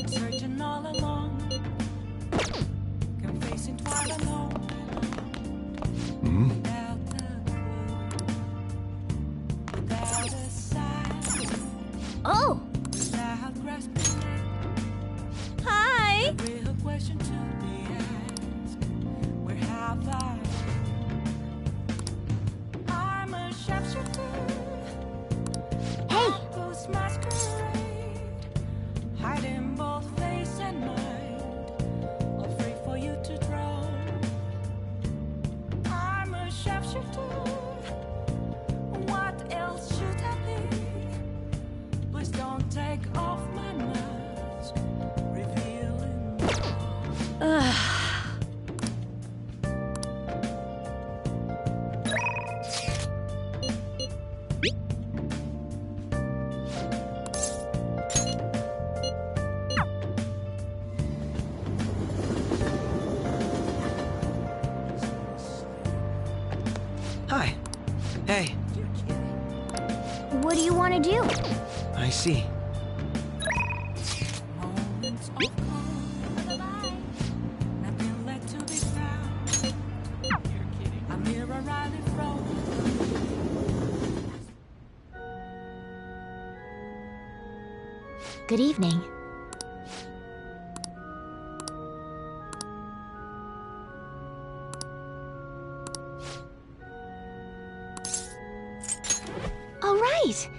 Searching all along, confessing twice alone. Without a clue, without a sign. Oh! Without grasping it. Hi! The real question to be asked: where have I? I'm a sharpshooter. Hey! Post masquerade, hiding both face and mind, all free for you to draw. I'm a sharpshooter. What else should I be? Please don't take off my mask, revealing all. Hi. Hey, What do you want to do? I see. Moments of calm, nothing left to be found. You're kidding. I'm here around it from. Good evening. All right.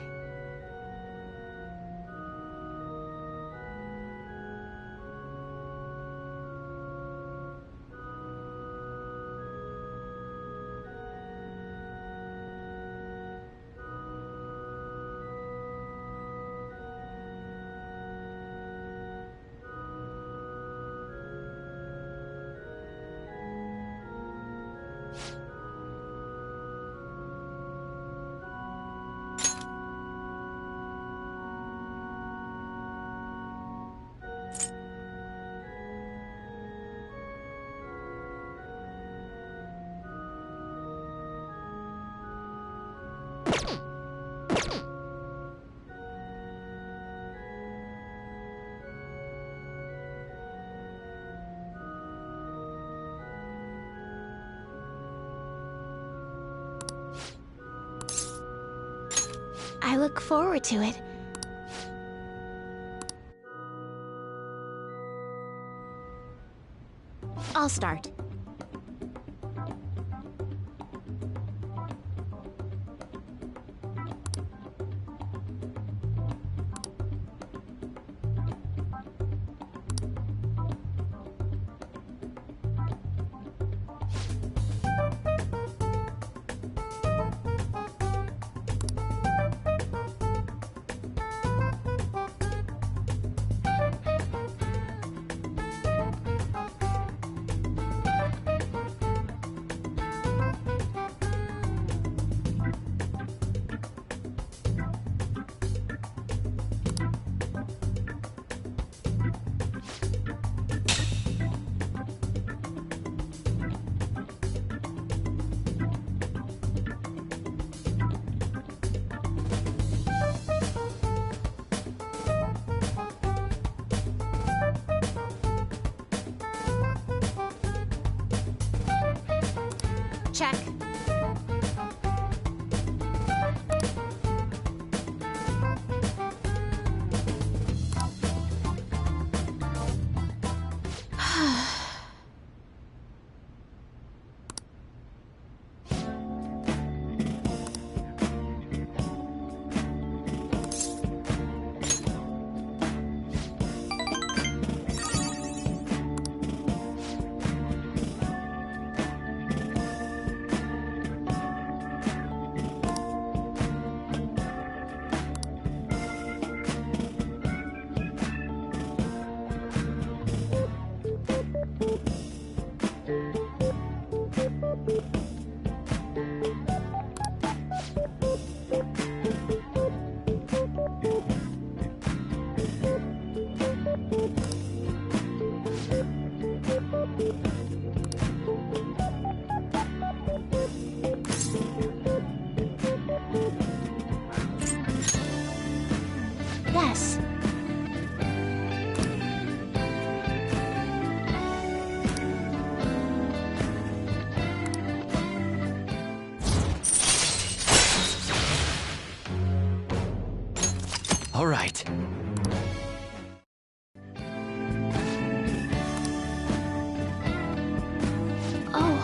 I look forward to it. I'll start. Check. All right. Oh,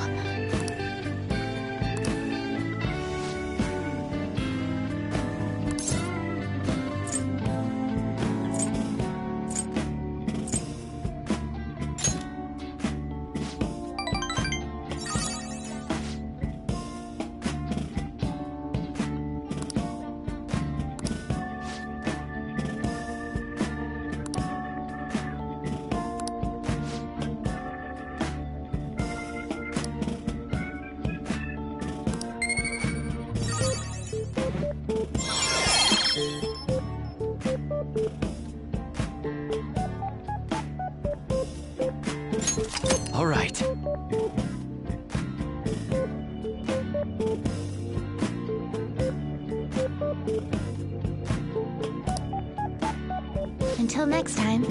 All right. until next time.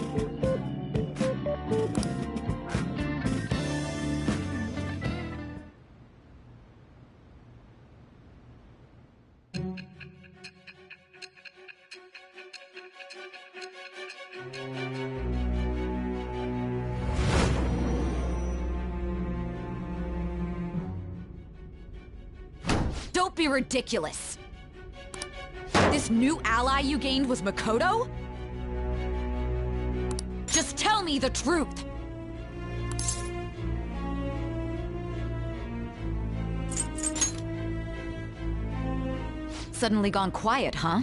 Don't be ridiculous! This new ally you gained was Makoto? Just tell me the truth! Suddenly gone quiet, huh?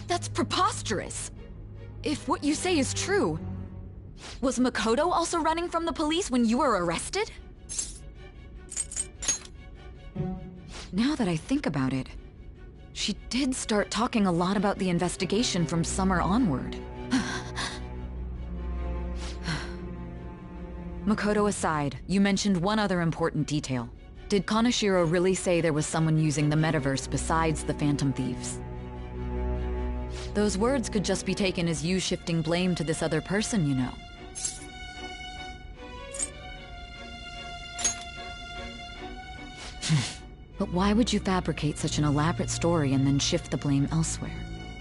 That's preposterous! If what you say is true, was Makoto also running from the police when you were arrested? Now that I think about it, she did start talking a lot about the investigation from summer onward. Makoto aside, you mentioned one other important detail. Did Kaneshiro really say there was someone using the metaverse besides the Phantom Thieves? Those words could just be taken as you shifting blame to this other person, you know. But why would you fabricate such an elaborate story and then shift the blame elsewhere?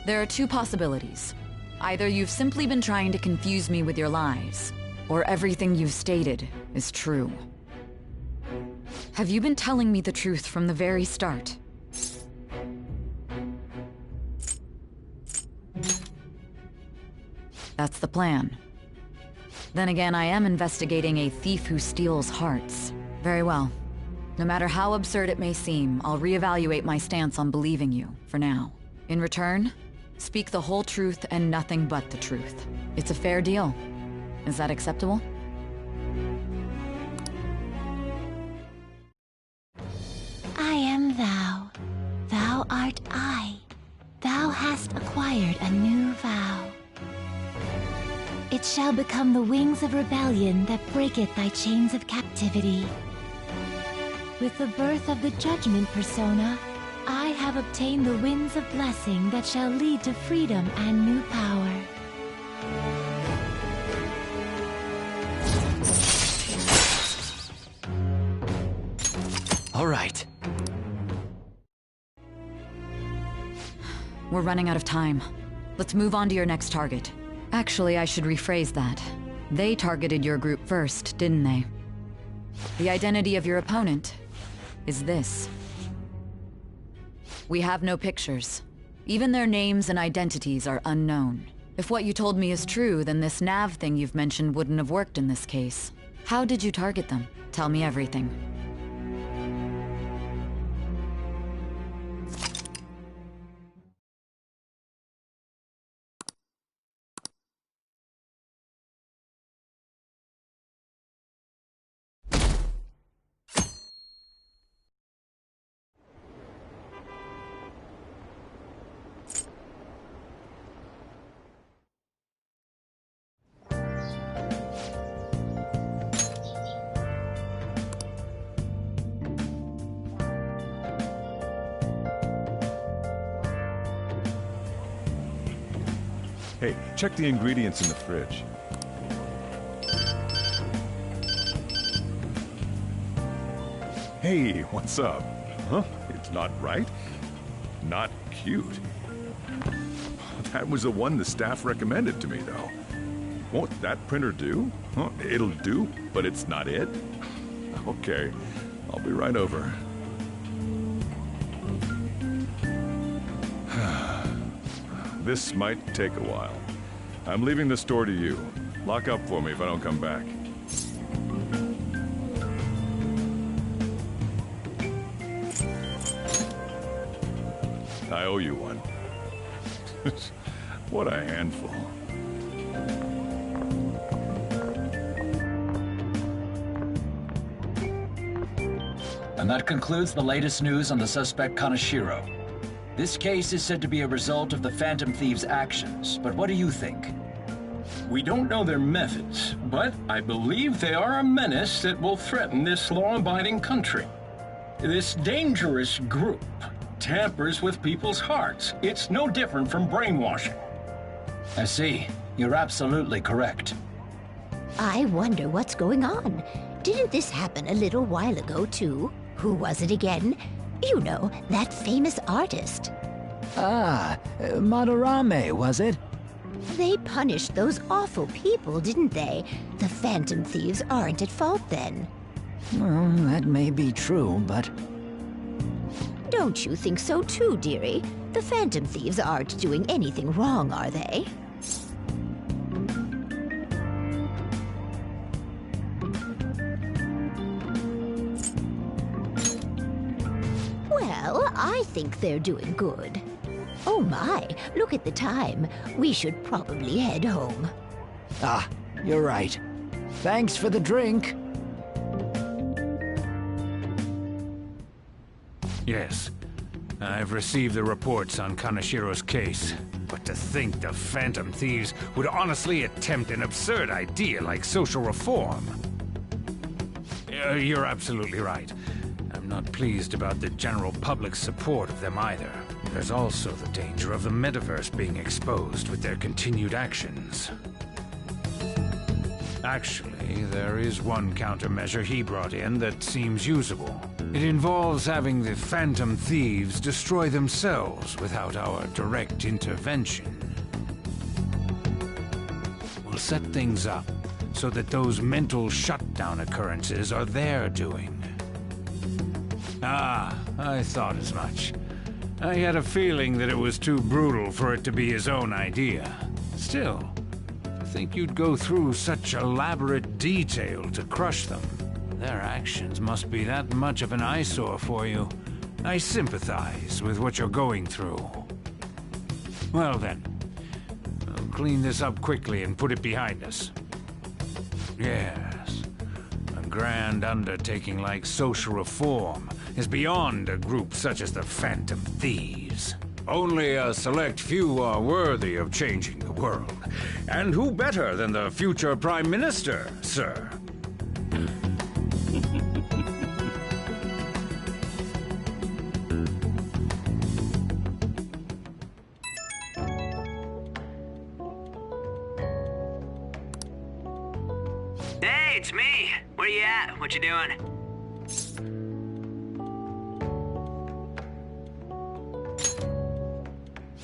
There are two possibilities. Either you've simply been trying to confuse me with your lies, or everything you've stated is true. Have you been telling me the truth from the very start? That's the plan. Then again, I am investigating a thief who steals hearts. Very well. No matter how absurd it may seem, I'll reevaluate my stance on believing you, for now. In return, speak the whole truth and nothing but the truth. It's a fair deal. Is that acceptable? I am thou. Thou art I. Thou hast acquired a new vow. It shall become the wings of rebellion that breaketh thy chains of captivity. With the birth of the Judgment Persona, I have obtained the winds of blessing that shall lead to freedom and new power. All right. We're running out of time. Let's move on to your next target. Actually, I should rephrase that. They targeted your group first, didn't they? The identity of your opponent is this. We have no pictures. Even their names and identities are unknown. If what you told me is true, then this nav thing you've mentioned wouldn't have worked in this case. How did you target them? Tell me everything. Hey, check the ingredients in the fridge. Hey, what's up? Huh? It's not right? Not cute. That was the one the staff recommended to me, though. Won't that printer do? Huh, it'll do, but it's not it? Okay, I'll be right over. This might take a while. I'm leaving the store to you. Lock up for me if I don't come back. I owe you one. What a handful. And that concludes the latest news on the suspect Kaneshiro. This case is said to be a result of the Phantom Thieves' actions, but what do you think? We don't know their methods, but I believe they are a menace that will threaten this law-abiding country. This dangerous group tampers with people's hearts. It's no different from brainwashing. I see. You're absolutely correct. I wonder what's going on. Didn't this happen a little while ago, too? Who was it again? You know, that famous artist. Ah, Madarame, was it? They punished those awful people, didn't they? The Phantom Thieves aren't at fault then. Well, that may be true, but... Don't you think so too, dearie? The Phantom Thieves aren't doing anything wrong, are they? Well, I think they're doing good. Oh my, look at the time. We should probably head home. Ah, you're right. Thanks for the drink. Yes, I've received the reports on Kaneshiro's case. But to think the Phantom Thieves would honestly attempt an absurd idea like social reform. You're absolutely right. I'm not pleased about the general public's support of them either. There's also the danger of the metaverse being exposed with their continued actions. Actually, there is one countermeasure he brought in that seems usable. It involves having the Phantom Thieves destroy themselves without our direct intervention. We'll set things up so that those mental shutdown occurrences are their doing. Ah, I thought as much. I had a feeling that it was too brutal for it to be his own idea. Still, to think you'd go through such elaborate detail to crush them. Their actions must be that much of an eyesore for you. I sympathize with what you're going through. Well then, I'll clean this up quickly and put it behind us. Yes, a grand undertaking like social reform is beyond a group such as the Phantom Thieves. Only a select few are worthy of changing the world. And who better than the future Prime Minister, sir? Hey, it's me. Where you at? What you doing?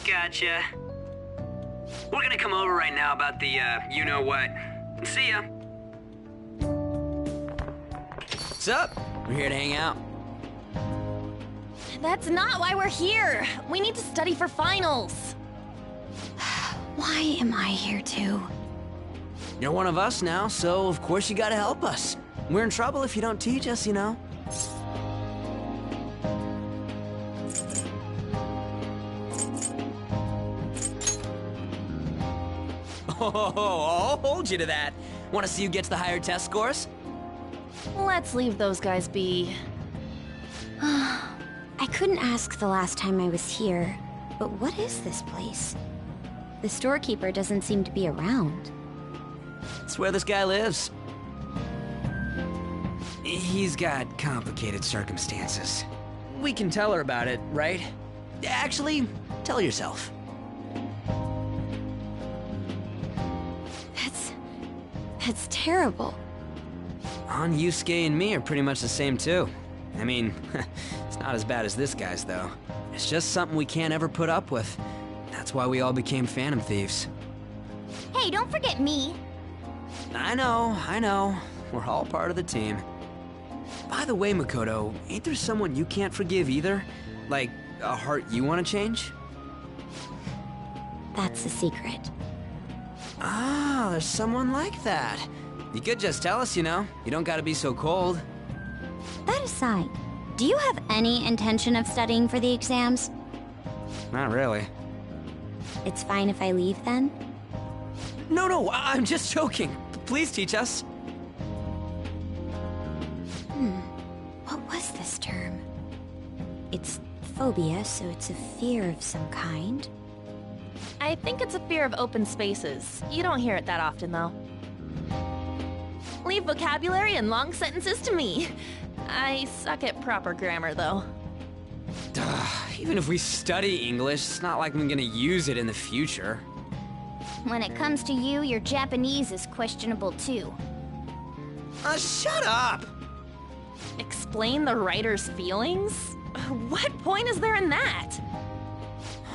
Gotcha. We're gonna come over right now about the, you-know-what. See ya. What's up? We're here to hang out. That's not why we're here. We need to study for finals. Why am I here too? You're one of us now, so of course you gotta help us. We're in trouble if you don't teach us, you know. Oh, I'll hold you to that. Want to see who gets the higher test scores? Let's leave those guys be. I couldn't ask the last time I was here, but what is this place? The storekeeper doesn't seem to be around. It's where this guy lives. He's got complicated circumstances. We can tell her about it, right? Actually, tell yourself. That's terrible. On Yusuke and me are pretty much the same too. I mean, it's not as bad as this guy's though. It's just something we can't ever put up with. That's That's why we all became Phantom Thieves. Hey, don't forget me. I know. We're all part of the team. By the way, Makoto, ain't there someone you can't forgive either? Like, a heart you want to change? That's the secret. Ah, there's someone like that. You could just tell us, you know. You don't gotta be so cold. That aside, do you have any intention of studying for the exams? Not really. It's fine if I leave then? No, I'm just joking. Please teach us. What was this term? It's phobia, so it's a fear of some kind. I think it's a fear of open spaces. You don't hear it that often, though. Leave vocabulary and long sentences to me. I suck at proper grammar, though. Even if we study English, it's not like I'm gonna use it in the future. When it comes to you, your Japanese is questionable too. Shut up! Explain the writer's feelings? What point is there in that?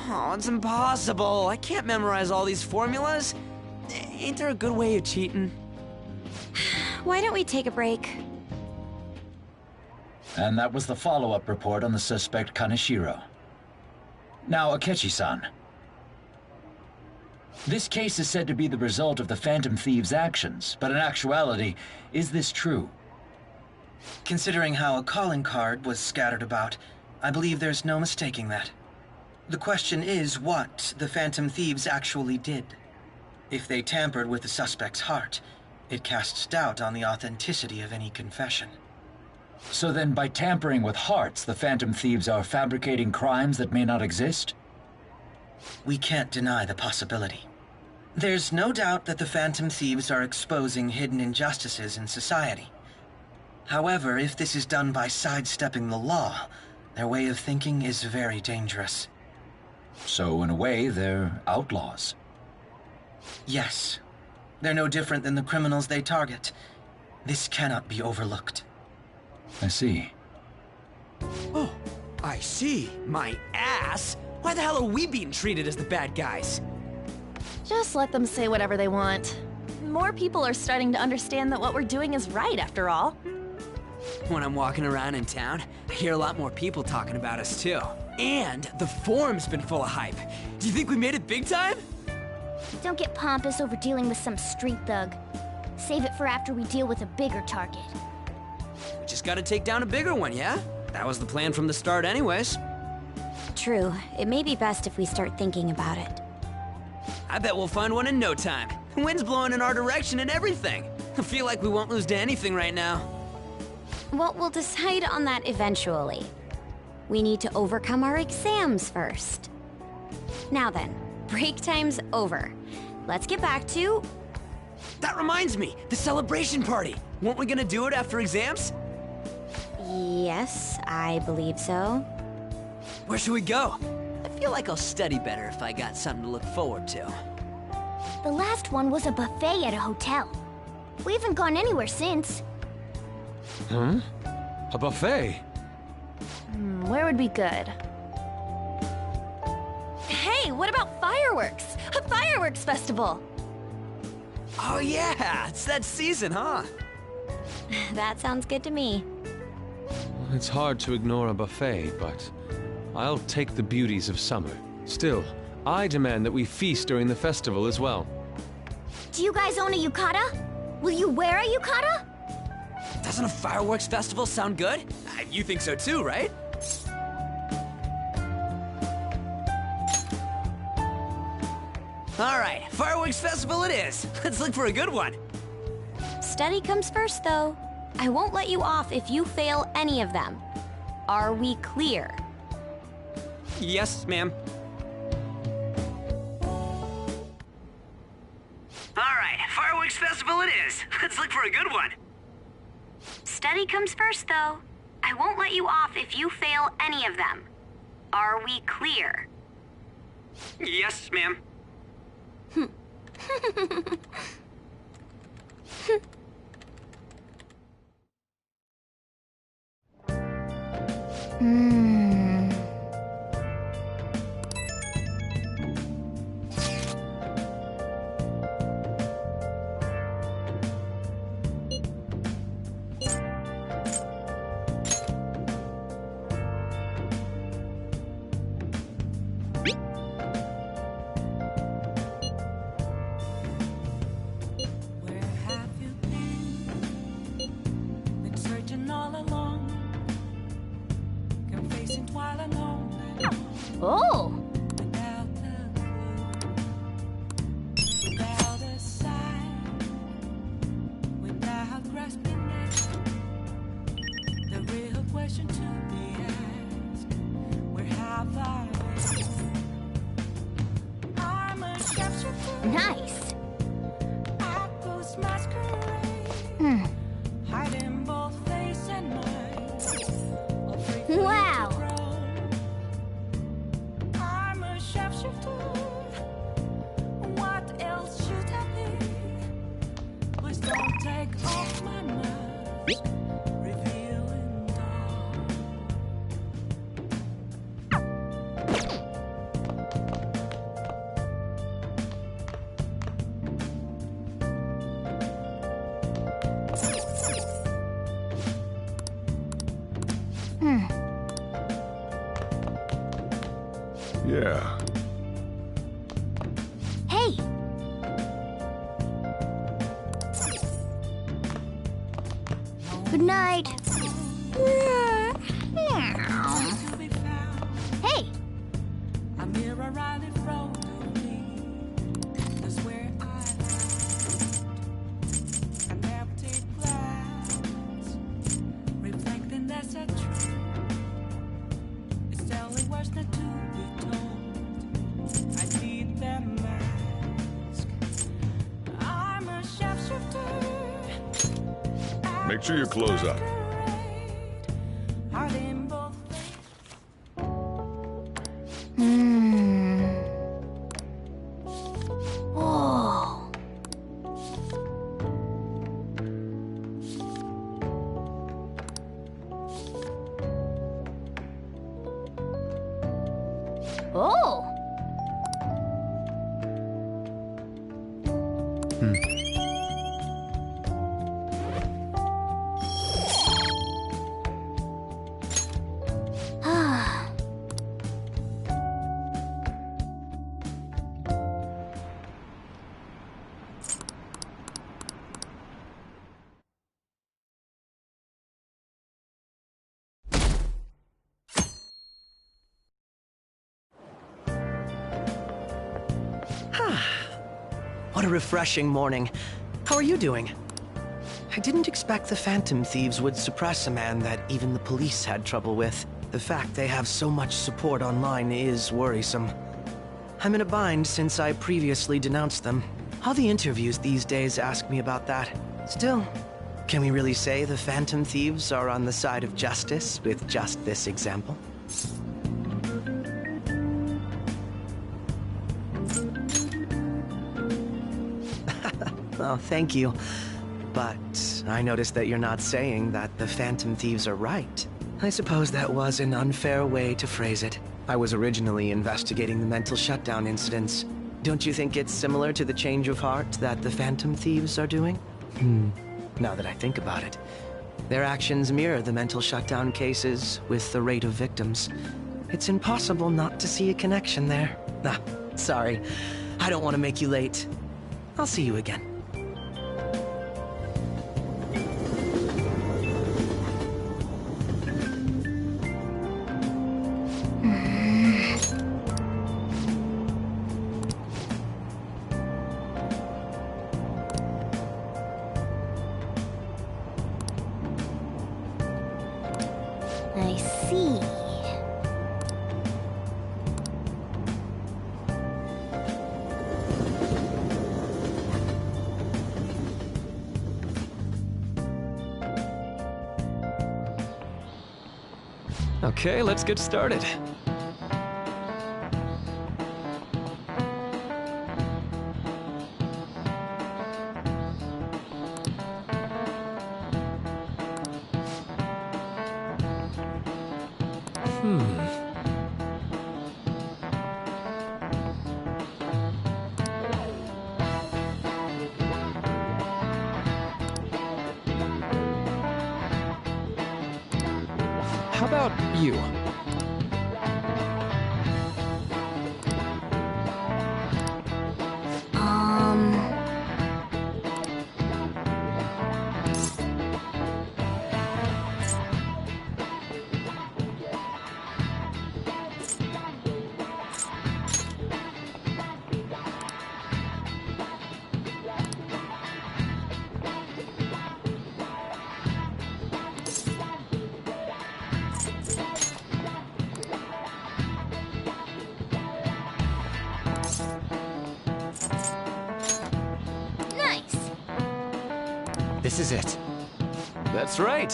Oh, it's impossible. I can't memorize all these formulas. Ain't there a good way of cheating? Why don't we take a break? And that was the follow-up report on the suspect Kaneshiro. Now, Akechi-san. This case is said to be the result of the Phantom Thieves' actions, but in actuality, is this true? Considering how a calling card was scattered about, I believe there's no mistaking that. The question is what the Phantom Thieves actually did. If they tampered with the suspect's heart, it casts doubt on the authenticity of any confession. So then, by tampering with hearts, the Phantom Thieves are fabricating crimes that may not exist? We can't deny the possibility. There's no doubt that the Phantom Thieves are exposing hidden injustices in society. However, if this is done by sidestepping the law, their way of thinking is very dangerous. So, in a way, they're outlaws. Yes. They're no different than the criminals they target. This cannot be overlooked. I see. Oh, I see. My ass. Why the hell are we being treated as the bad guys? Just let them say whatever they want. More people are starting to understand that what we're doing is right, after all. When I'm walking around in town, I hear a lot more people talking about us, too. And the forum's been full of hype. Do you think we made it big time? Don't get pompous over dealing with some street thug. Save it for after we deal with a bigger target. We just gotta take down a bigger one, yeah? That was the plan from the start anyways. True. It may be best if we start thinking about it. I bet we'll find one in no time. The wind's blowing in our direction and everything. I feel like we won't lose to anything right now. Well, we'll decide on that eventually. We need to overcome our exams first. Now then, break time's over. Let's get back to... That reminds me, the celebration party. Weren't we gonna do it after exams? Yes, I believe so. Where should we go? I feel like I'll study better if I got something to look forward to. The last one was a buffet at a hotel. We haven't gone anywhere since. Huh? A buffet? Where would be good? Hey, what about fireworks? A fireworks festival! Oh yeah, it's that season, huh? That sounds good to me. It's hard to ignore a buffet, but I'll take the beauties of summer. Still, I demand that we feast during the festival as well. Do you guys own a yukata? Will you wear a yukata? Doesn't a fireworks festival sound good? You think so too, right? All right, fireworks festival it is. Let's look for a good one. Study comes first, though. I won't let you off if you fail any of them. Are we clear? Yes, ma'am. Alright, fireworks festival it is. Let's look for a good one. Study comes first, though. I won't let you off if you fail any of them. Are we clear? Yes, ma'am. while alone. Oh! Without a sign, without grasping it, the real question to be asked: where have I been? I'm a shapeshifter. Nice! I ghost masquerade, hiding both face and mind. Wow! I'm a shapeshifter. What else should I be? Please don't take off my mask, revealing dawn. Yeah. Hey! Good night. Hey! A mirror right in front of me. That's where I left an empty glass, reflecting that's a truth. It's telling words not to be told. I need that mask. I'm a shapeshifter. Make sure your clothes up. Heart in both. Oh! Oh! Ah. What a refreshing morning. How are you doing? I didn't expect the Phantom Thieves would suppress a man that even the police had trouble with. The fact they have so much support online is worrisome. I'm in a bind since I previously denounced them. All the interviews these days ask me about that. Still, can we really say the Phantom Thieves are on the side of justice with just this example? Oh, thank you. But I noticed that you're not saying that the Phantom Thieves are right. I suppose that was an unfair way to phrase it. I was originally investigating the mental shutdown incidents. Don't you think it's similar to the change of heart that the Phantom Thieves are doing? Now that I think about it, their actions mirror the mental shutdown cases with the rate of victims. It's impossible not to see a connection there. Ah, sorry. I don't want to make you late. I'll see you again. I see. Okay, let's get started. How about you? This is it. That's right.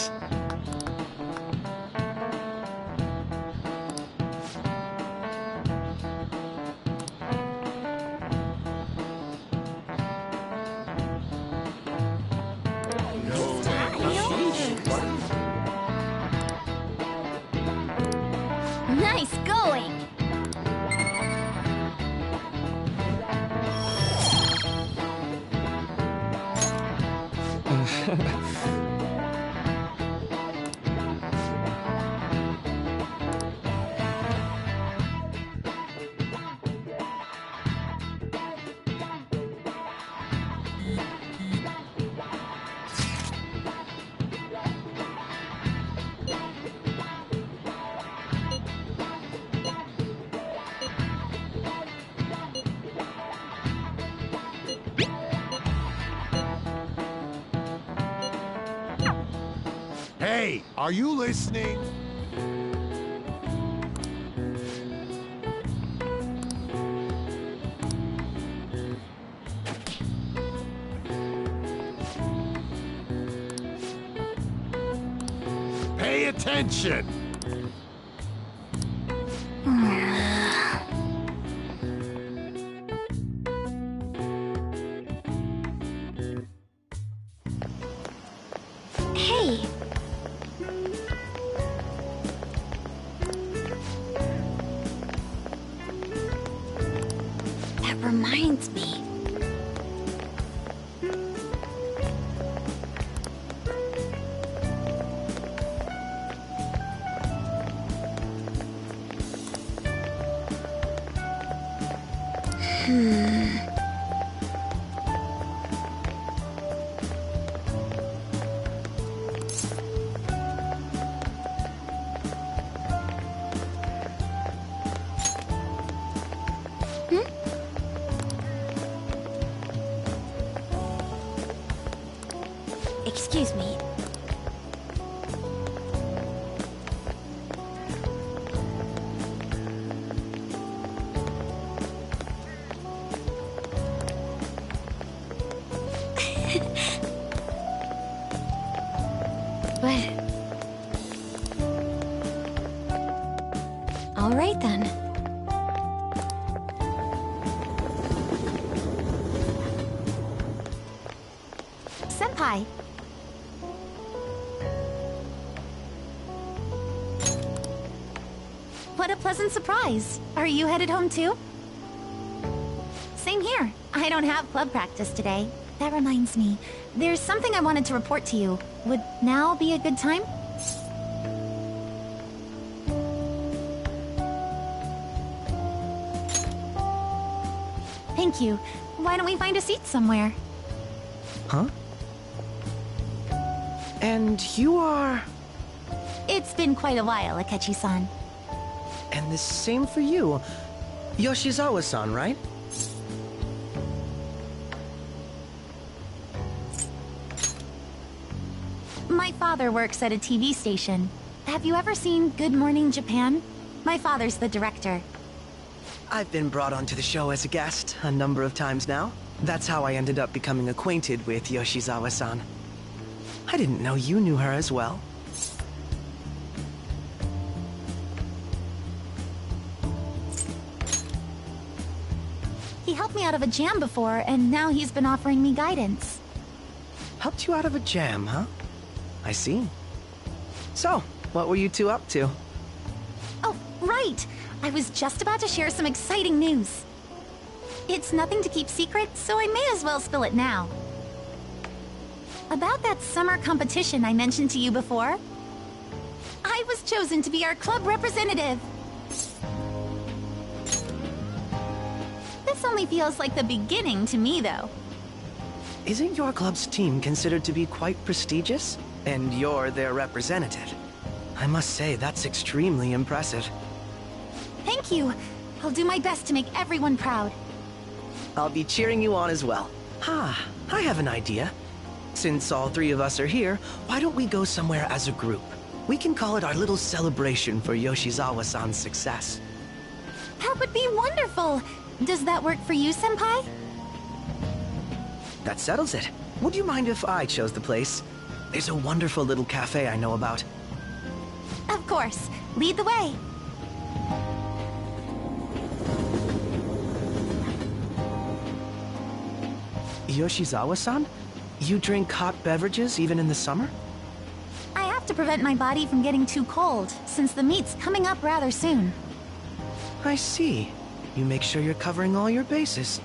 Nice going! Hey, are you listening? Pay attention! Hey! That reminds me. Excuse me. But... all right then. Senpai. What a pleasant surprise. Are you headed home too? Same here. I don't have club practice today. That reminds me, there's something I wanted to report to you. Would now be a good time? Thank you. Why don't we find a seat somewhere? Huh? And you are... It's been quite a while, Akechi-san. And the same for you. Yoshizawa-san, right? My father works at a TV station. Have you ever seen Good Morning Japan? My father's the director. I've been brought onto the show as a guest a number of times now. That's how I ended up becoming acquainted with Yoshizawa-san. I didn't know you knew her as well. He helped me out of a jam before, and now he's been offering me guidance. Helped you out of a jam, huh? I see. So, what were you two up to? Oh, right! I was just about to share some exciting news. It's nothing to keep secret, so I may as well spill it now. About that summer competition I mentioned to you before. I was chosen to be our club representative. This only feels like the beginning to me, though. Isn't your club's team considered to be quite prestigious? And you're their representative. I must say, that's extremely impressive. Thank you. I'll do my best to make everyone proud. I'll be cheering you on as well. Ah, I have an idea. Since all three of us are here, why don't we go somewhere as a group? We can call it our little celebration for Yoshizawa-san's success. That would be wonderful! Does that work for you, Senpai? That settles it. Would you mind if I chose the place? There's a wonderful little cafe I know about. Of course. Lead the way. Yoshizawa-san? You drink hot beverages even in the summer? I have to prevent my body from getting too cold, since the meet's coming up rather soon. I see. You make sure you're covering all your bases.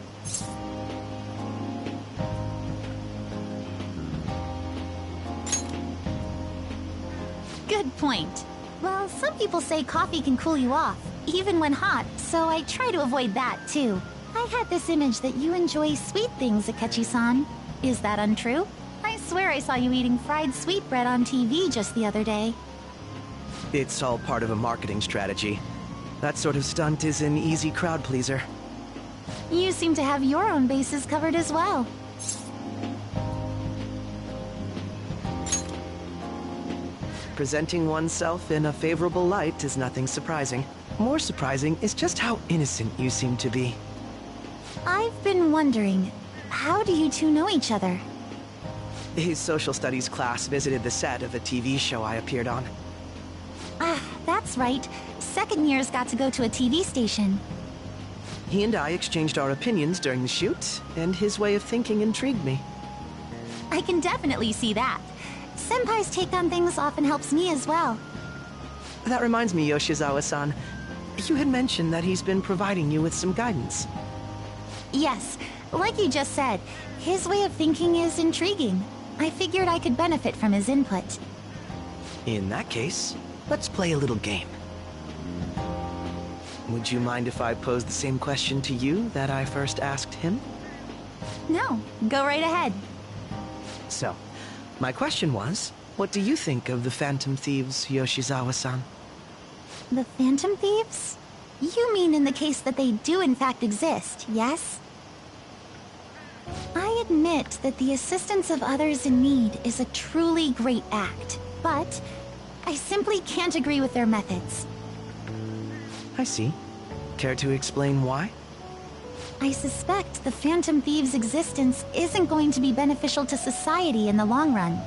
Good point. Well, some people say coffee can cool you off, even when hot, so I try to avoid that, too. I had this image that you enjoy sweet things, Akechi-san. Is that untrue? I swear I saw you eating fried sweetbread on TV just the other day. It's all part of a marketing strategy. That sort of stunt is an easy crowd pleaser. You seem to have your own bases covered as well. Presenting oneself in a favorable light is nothing surprising. More surprising is just how innocent you seem to be. I've been wondering, how do you two know each other? His social studies class visited the set of a TV show I appeared on. Ah, that's right. Second years got to go to a TV station. He and I exchanged our opinions during the shoot, and his way of thinking intrigued me. I can definitely see that. Senpai's take on things often helps me as well. That reminds me, Yoshizawa-san. You had mentioned that he's been providing you with some guidance. Yes, like you just said, his way of thinking is intriguing. I figured I could benefit from his input. In that case, let's play a little game. Would you mind if I pose the same question to you that I first asked him? No, go right ahead. So, my question was, what do you think of the Phantom Thieves, Yoshizawa-san? The Phantom Thieves? You mean in the case that they do in fact exist, yes? I admit that the assistance of others in need is a truly great act, but I simply can't agree with their methods. I see. Care to explain why? I suspect the Phantom Thieves' existence isn't going to be beneficial to society in the long run.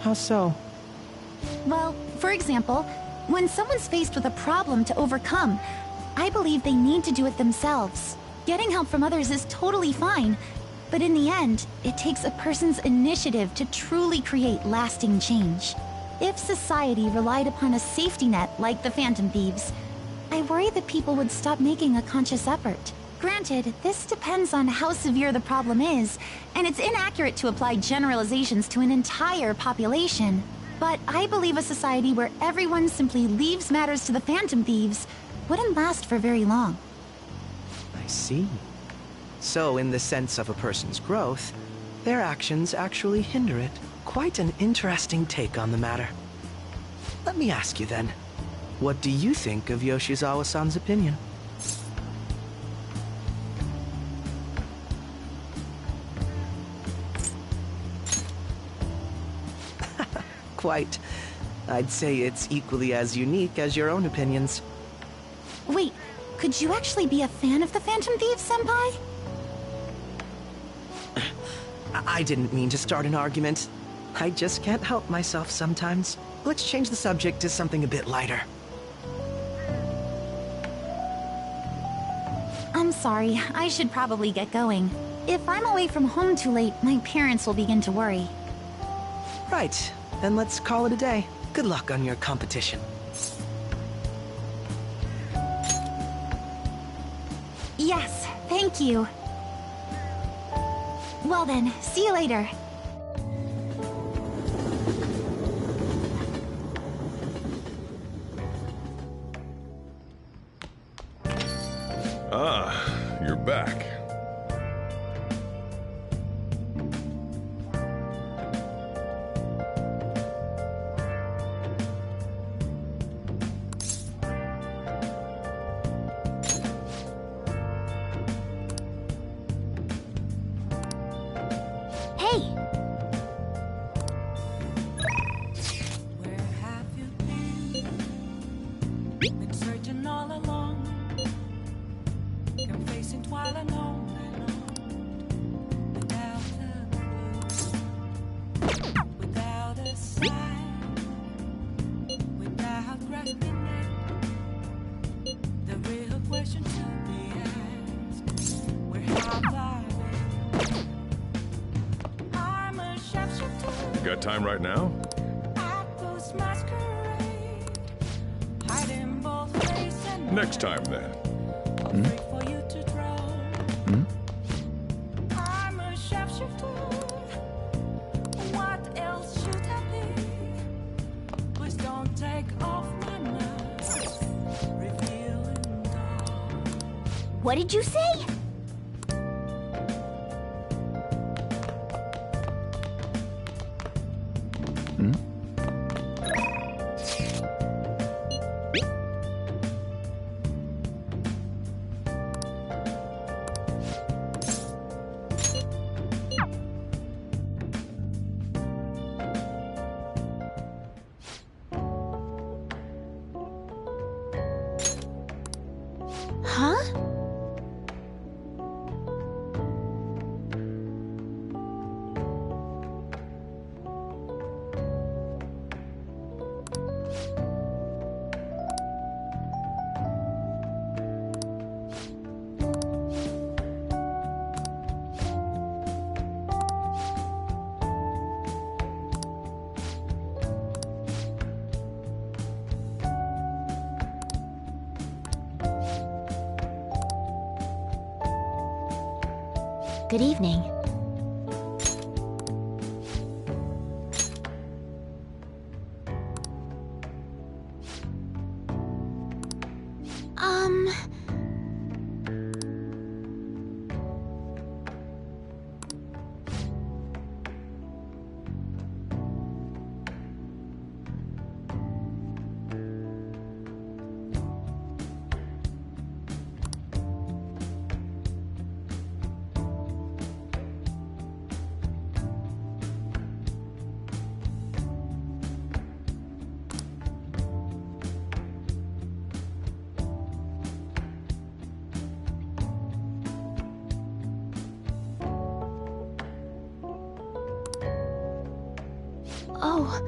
How so? Well, for example, when someone's faced with a problem to overcome, I believe they need to do it themselves. Getting help from others is totally fine, but in the end, it takes a person's initiative to truly create lasting change. If society relied upon a safety net like the Phantom Thieves, I worry that people would stop making a conscious effort. Granted, this depends on how severe the problem is, and it's inaccurate to apply generalizations to an entire population. But I believe a society where everyone simply leaves matters to the Phantom Thieves wouldn't last for very long. I see. So, in the sense of a person's growth, their actions actually hinder it. Quite an interesting take on the matter. Let me ask you then, what do you think of Yoshizawa-san's opinion? Quite. I'd say it's equally as unique as your own opinions. Wait, could you actually be a fan of the Phantom Thieves, Senpai? I didn't mean to start an argument. I just can't help myself sometimes. Let's change the subject to something a bit lighter. I'm sorry, I should probably get going. If I'm away from home too late, my parents will begin to worry. Right, then let's call it a day. Good luck on your competition. Yes, thank you. Well then, see you later. Ah, you're back. Hey! Where have you been searching all along, confessing while alone and on, without a clue. got time right now? Post masquerade, hiding both face and Next time, then. afraid for you to drown. I'm a sharpshooter. What else should I be? Please don't take off my mask, revealing dark. What did you say? Huh? Good evening. Oh.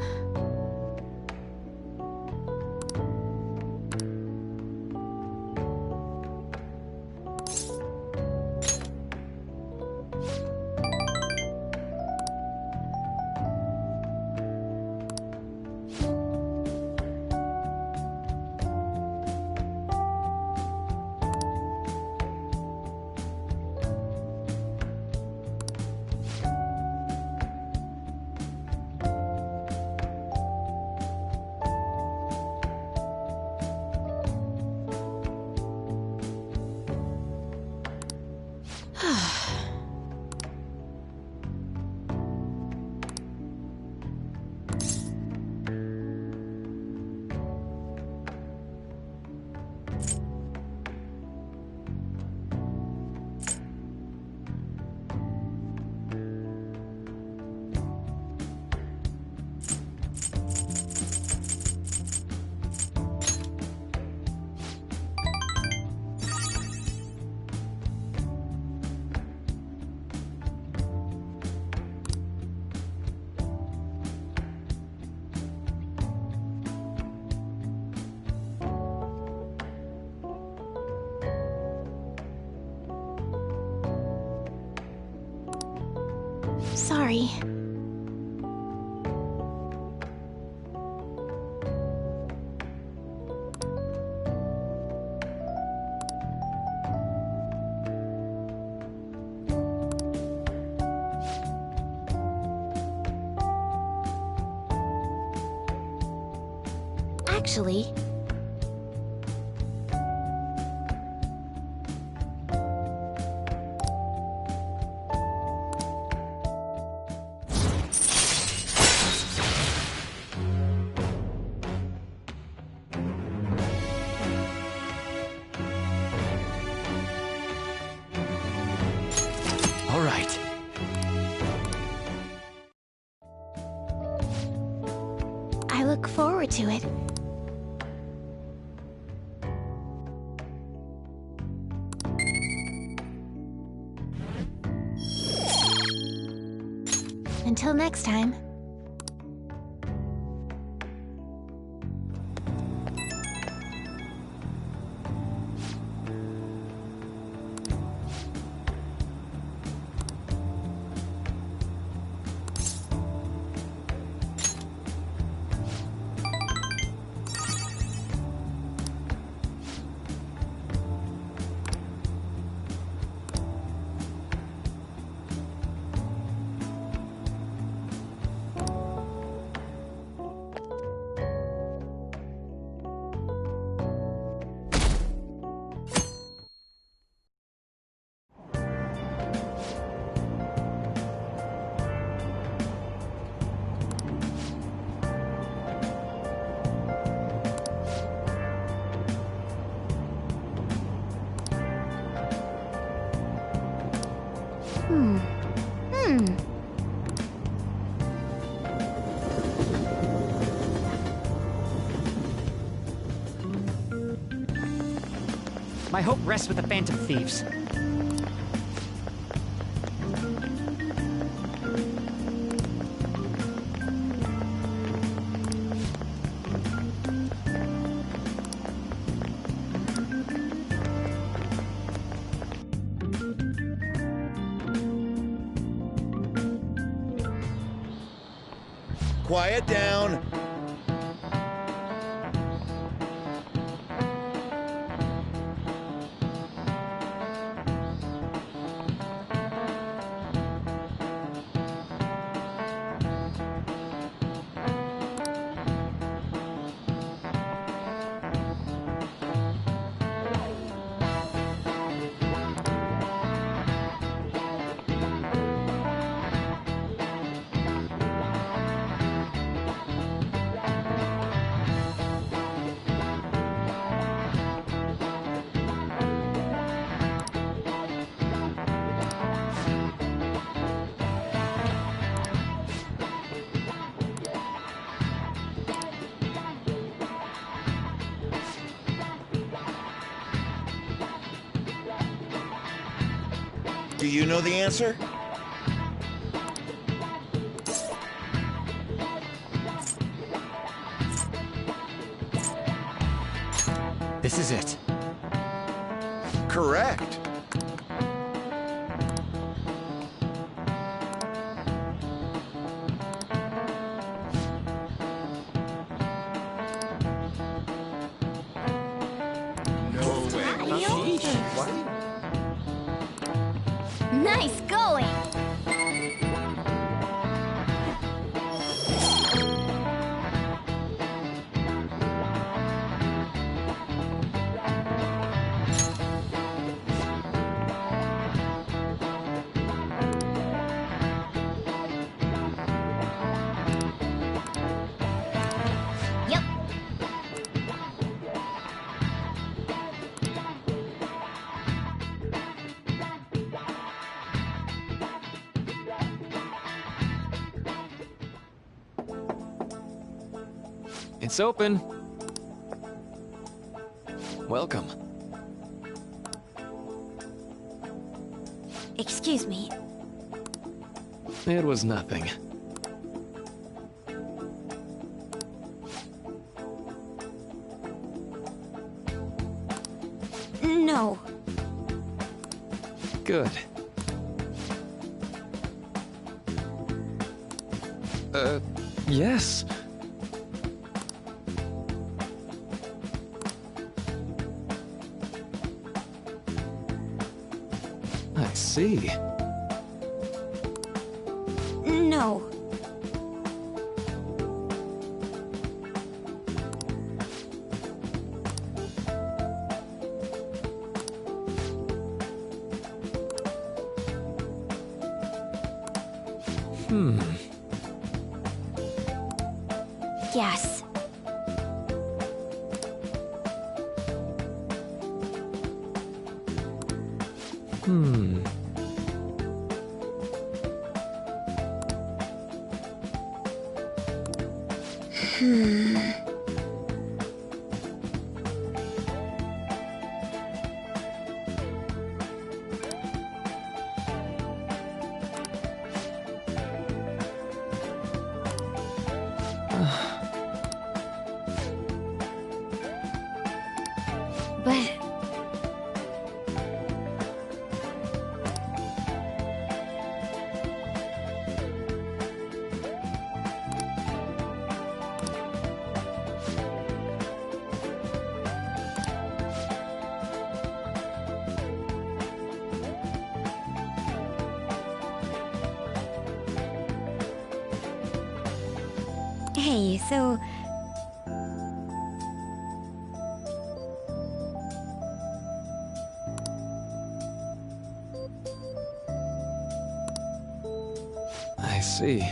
Sorry. Actually, All right. I look forward to it. Until next time. My hope rests with the Phantom Thieves. Quiet down. Do you know the answer? This is it. Correct. Nice going! Yep. It's open. Welcome. Excuse me. It was nothing. No. Good. Yes. I see. No. Yes. But... Hey, so... I see.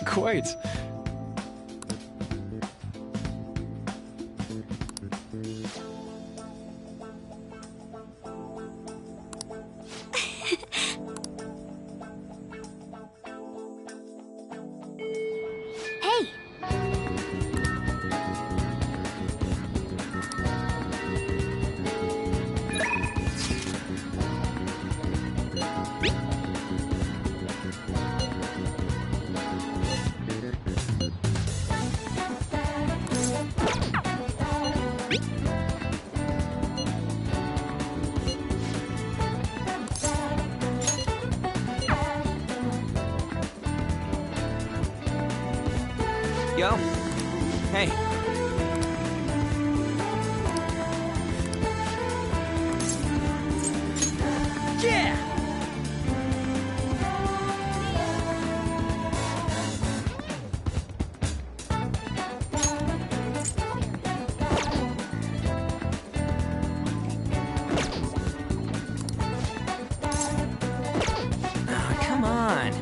Quite. Hey! Yo. Hey. Yeah! Ah, come on.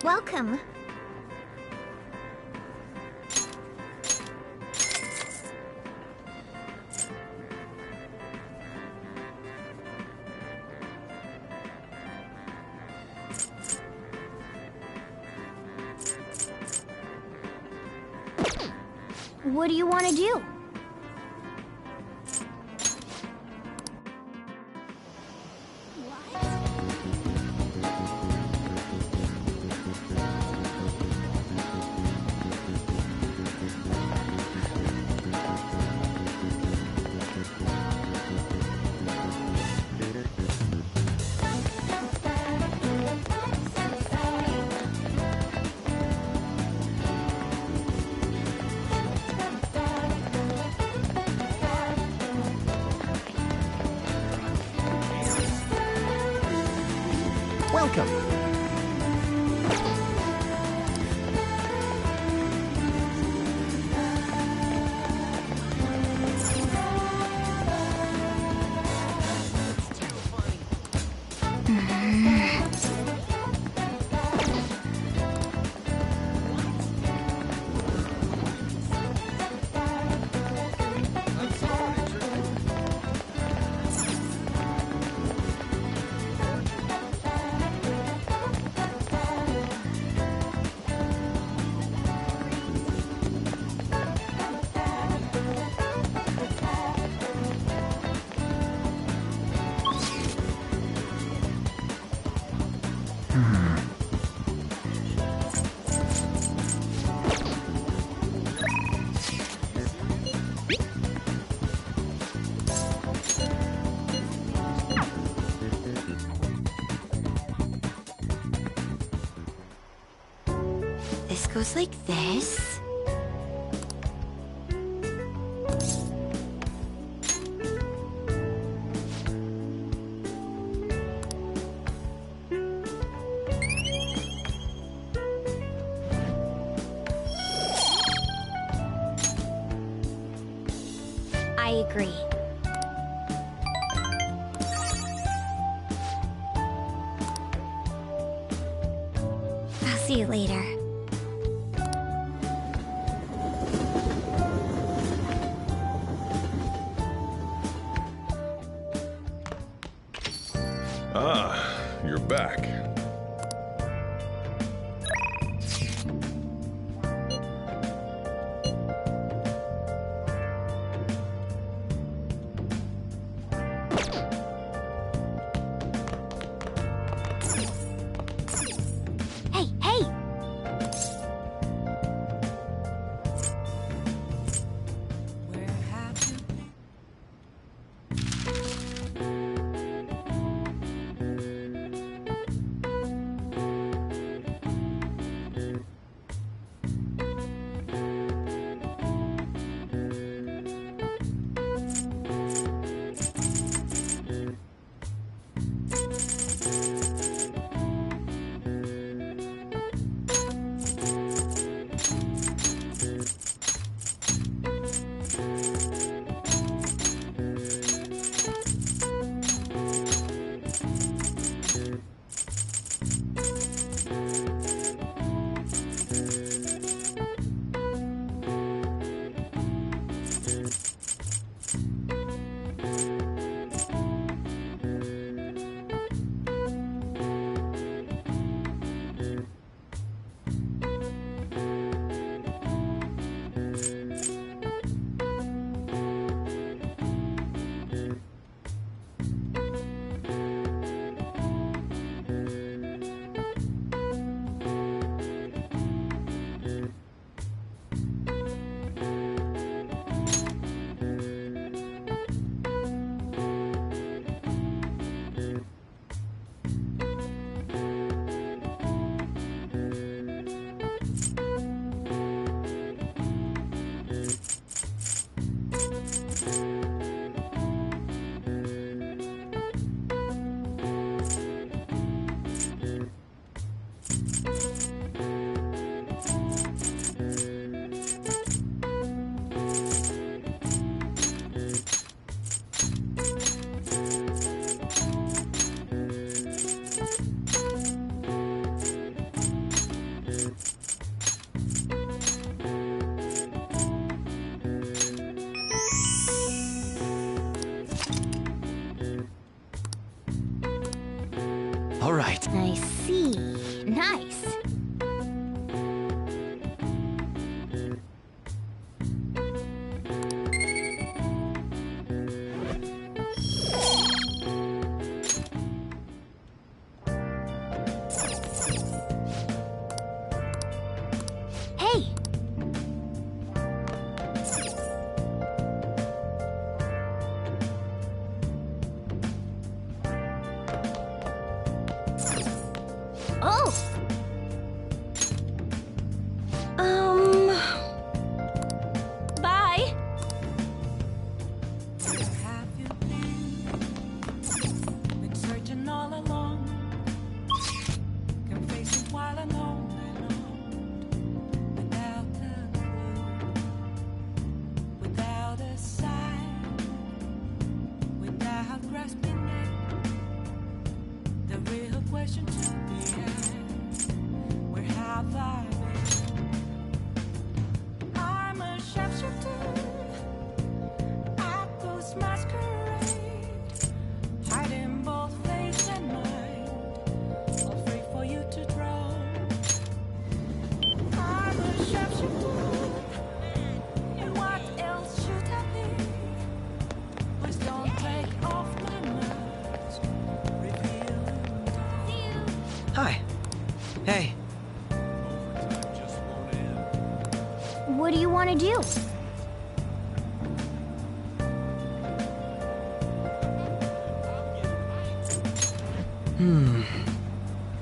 Welcome. What do you want to do? Welcome. This goes like this. I agree. I'll see you later. back. Hey, hey! All right. I see. Nice. Hey! Oh! Bye! Have you been searching all along? Can face it while alone and without a clue, without a sign, without grasping it. The real question to be asked: where have I been? I'm a sharpshooter at those masquerade, hiding both face and mind, all free for you to draw. I'm a sharpshooter, and what else should I be? Please don't take off my mask, revealing dawn. Hi. Hey. What do you want to do?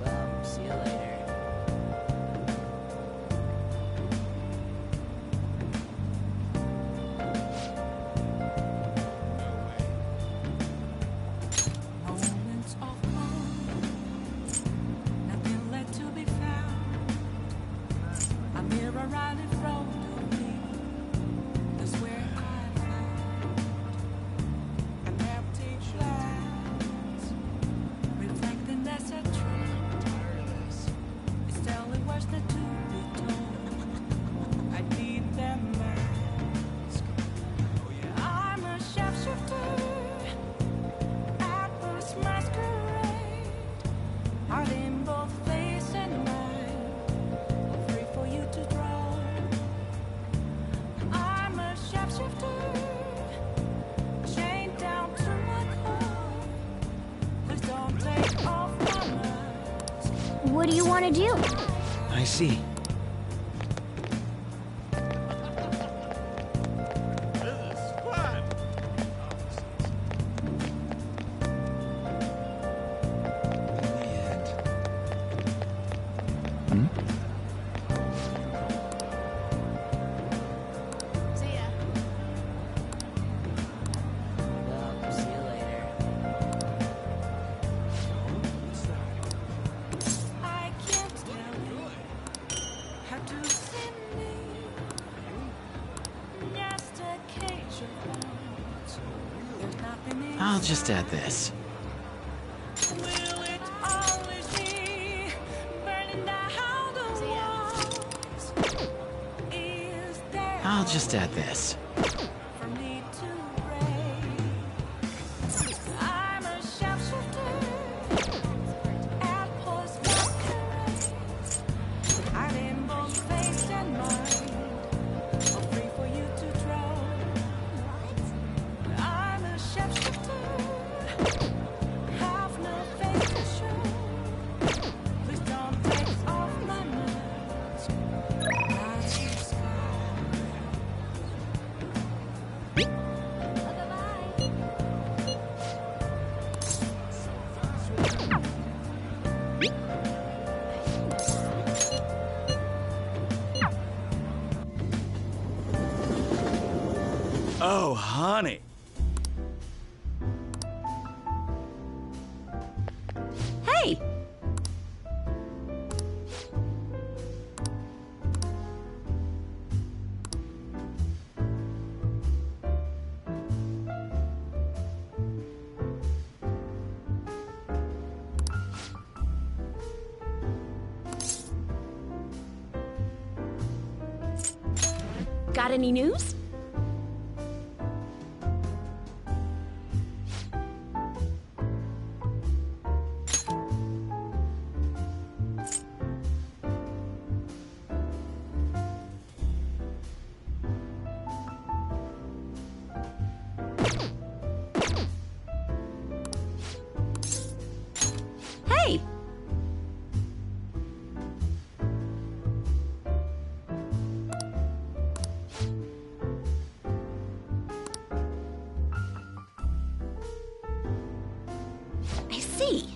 Well, see you later. Moments of calm, nothing left to be found. A mirror right in front of me. That's where I found an empty glass, reflecting as a dream. It's telling words not to be told. I need that mask. I'm a sharpshooter at this masquerade, want to do. I see. I can't tell you how to send me just a cage of bones. There's nothing I'll just add this. Will it always be burning down the walls? Is there I'll just add this. for me to break? I'm a sharpshooter at post masquerade, hiding both face and mind, all free for you to draw. I'm a sharpshooter, have no face to show. Please don't take off my mask. I see sky. Oh, honey. Hey! Got any news? Hey! I see.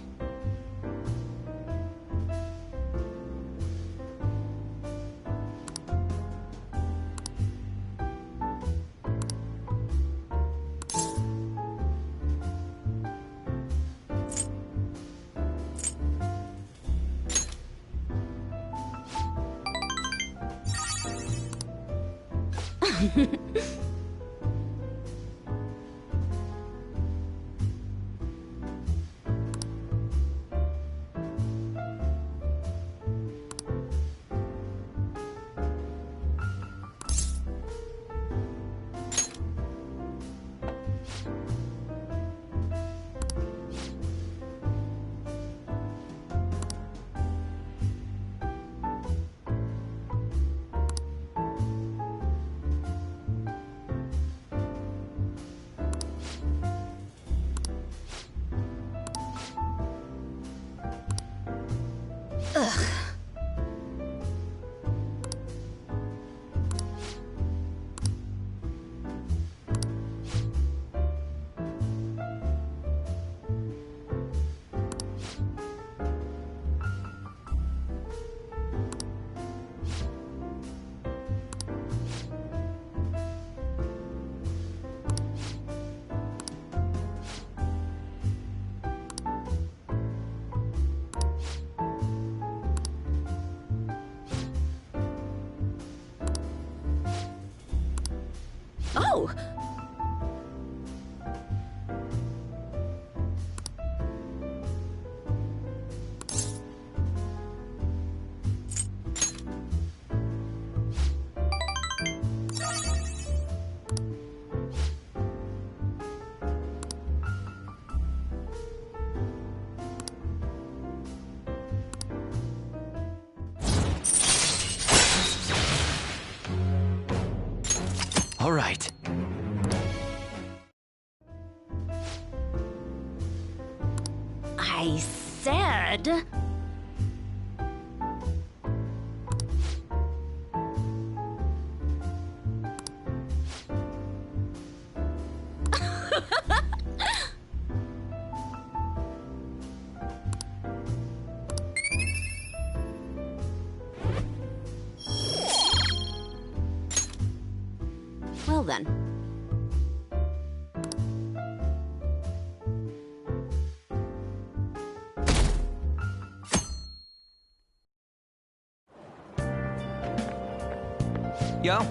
Ugh. Oh! All right. I said... then. Yo.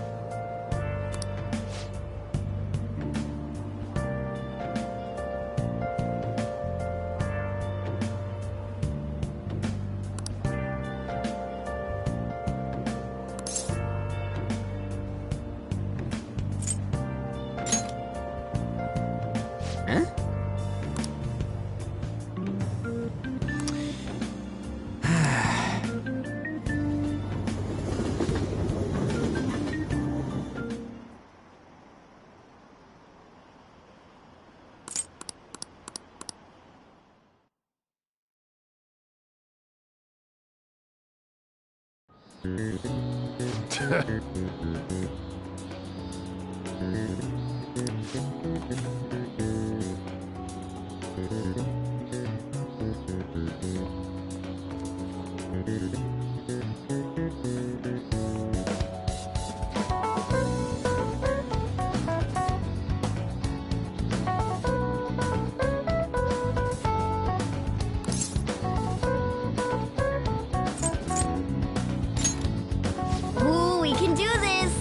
Ooh, we can do this!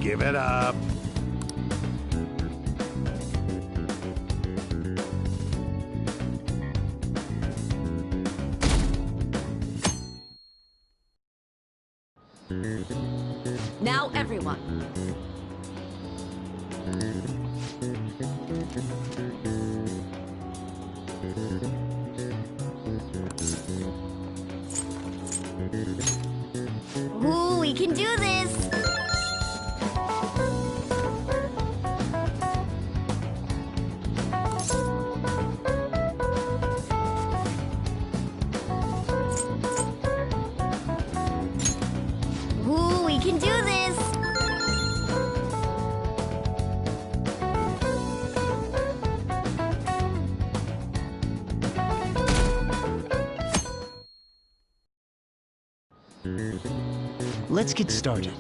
Give it up. Now, everyone. Ooh, we can do this! Ooh, we can do this! Let's get started.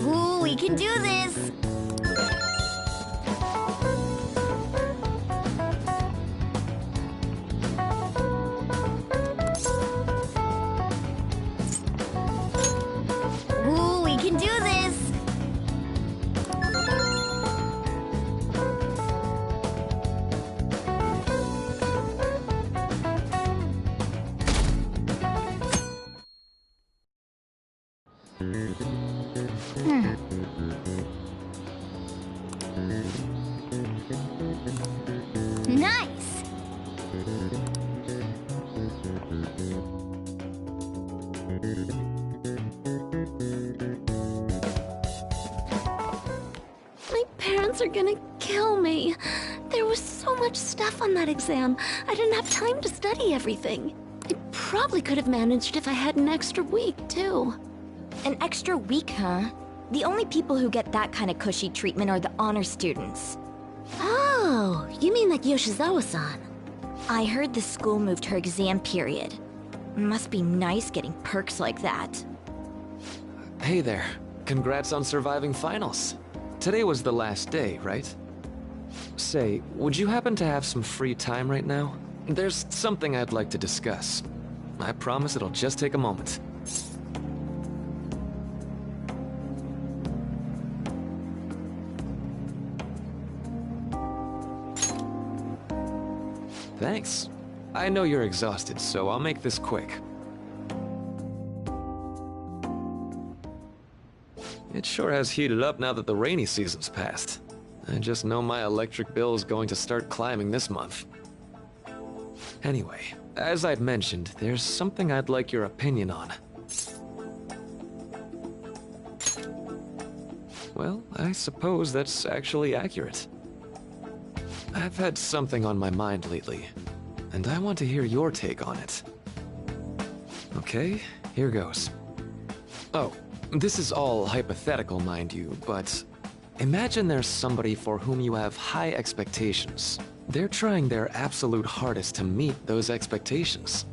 Ooh, we can do this! Ooh, we can do this! Nice! My parents are gonna kill me. There was so much stuff on that exam. I didn't have time to study everything. I probably could have managed if I had an extra week, too. An extra week, huh? The only people who get that kind of cushy treatment are the honor students. Oh, you mean like Yoshizawa-san? I heard the school moved her exam period. Must be nice getting perks like that. Hey there. Congrats on surviving finals. Today was the last day, right? Say, would you happen to have some free time right now? There's something I'd like to discuss. I promise it'll just take a moment. Thanks. I know you're exhausted, so I'll make this quick. It sure has heated up now that the rainy season's passed. I just know my electric bill is going to start climbing this month. Anyway, as I'd mentioned, there's something I'd like your opinion on. Well, I suppose that's actually accurate. I've had something on my mind lately, and I want to hear your take on it. Okay, here goes. Oh, this is all hypothetical, mind you, but imagine there's somebody for whom you have high expectations. They're trying their absolute hardest to meet those expectations.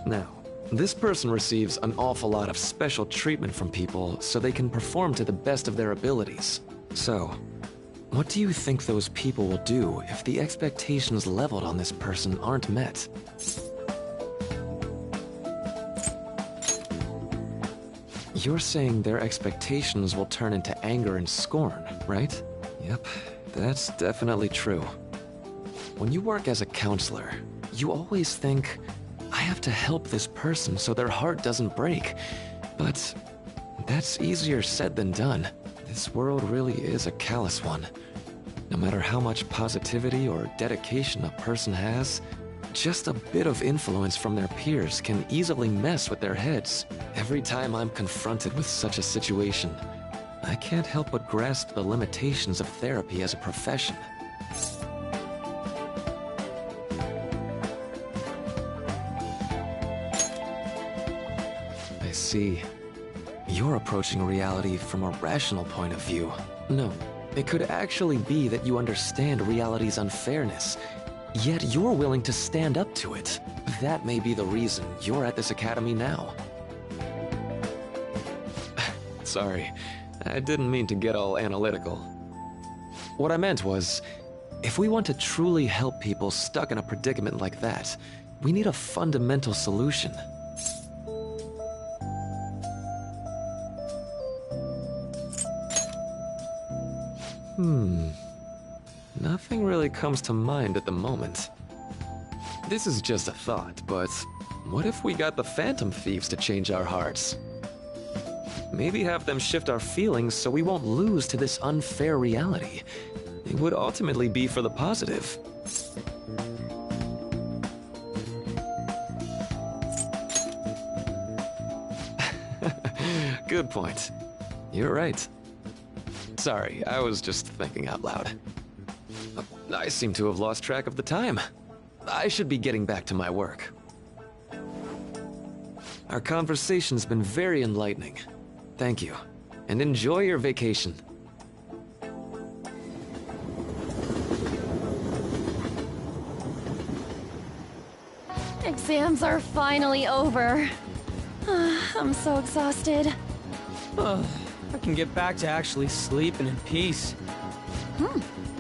Now, this person receives an awful lot of special treatment from people so they can perform to the best of their abilities. So, what do you think those people will do if the expectations leveled on this person aren't met? You're saying their expectations will turn into anger and scorn, right? Yep, that's definitely true. When you work as a counselor, you always think, I have to help this person so their heart doesn't break. But that's easier said than done. This world really is a callous one. No matter how much positivity or dedication a person has, just a bit of influence from their peers can easily mess with their heads. Every time I'm confronted with such a situation, I can't help but grasp the limitations of therapy as a profession. I see. You're approaching reality from a rational point of view. No, it could actually be that you understand reality's unfairness, yet you're willing to stand up to it. That may be the reason you're at this academy now. Sorry, I didn't mean to get all analytical. What I meant was, if we want to truly help people stuck in a predicament like that, we need a fundamental solution. Nothing really comes to mind at the moment. This is just a thought, but what if we got the Phantom Thieves to change our hearts? Maybe have them shift our feelings so we won't lose to this unfair reality. It would ultimately be for the positive. Good point. You're right. Sorry, I was just thinking out loud. I seem to have lost track of the time. I should be getting back to my work. Our conversation's been very enlightening. Thank you, and enjoy your vacation. Exams are finally over. I'm so exhausted. I can get back to actually sleeping in peace.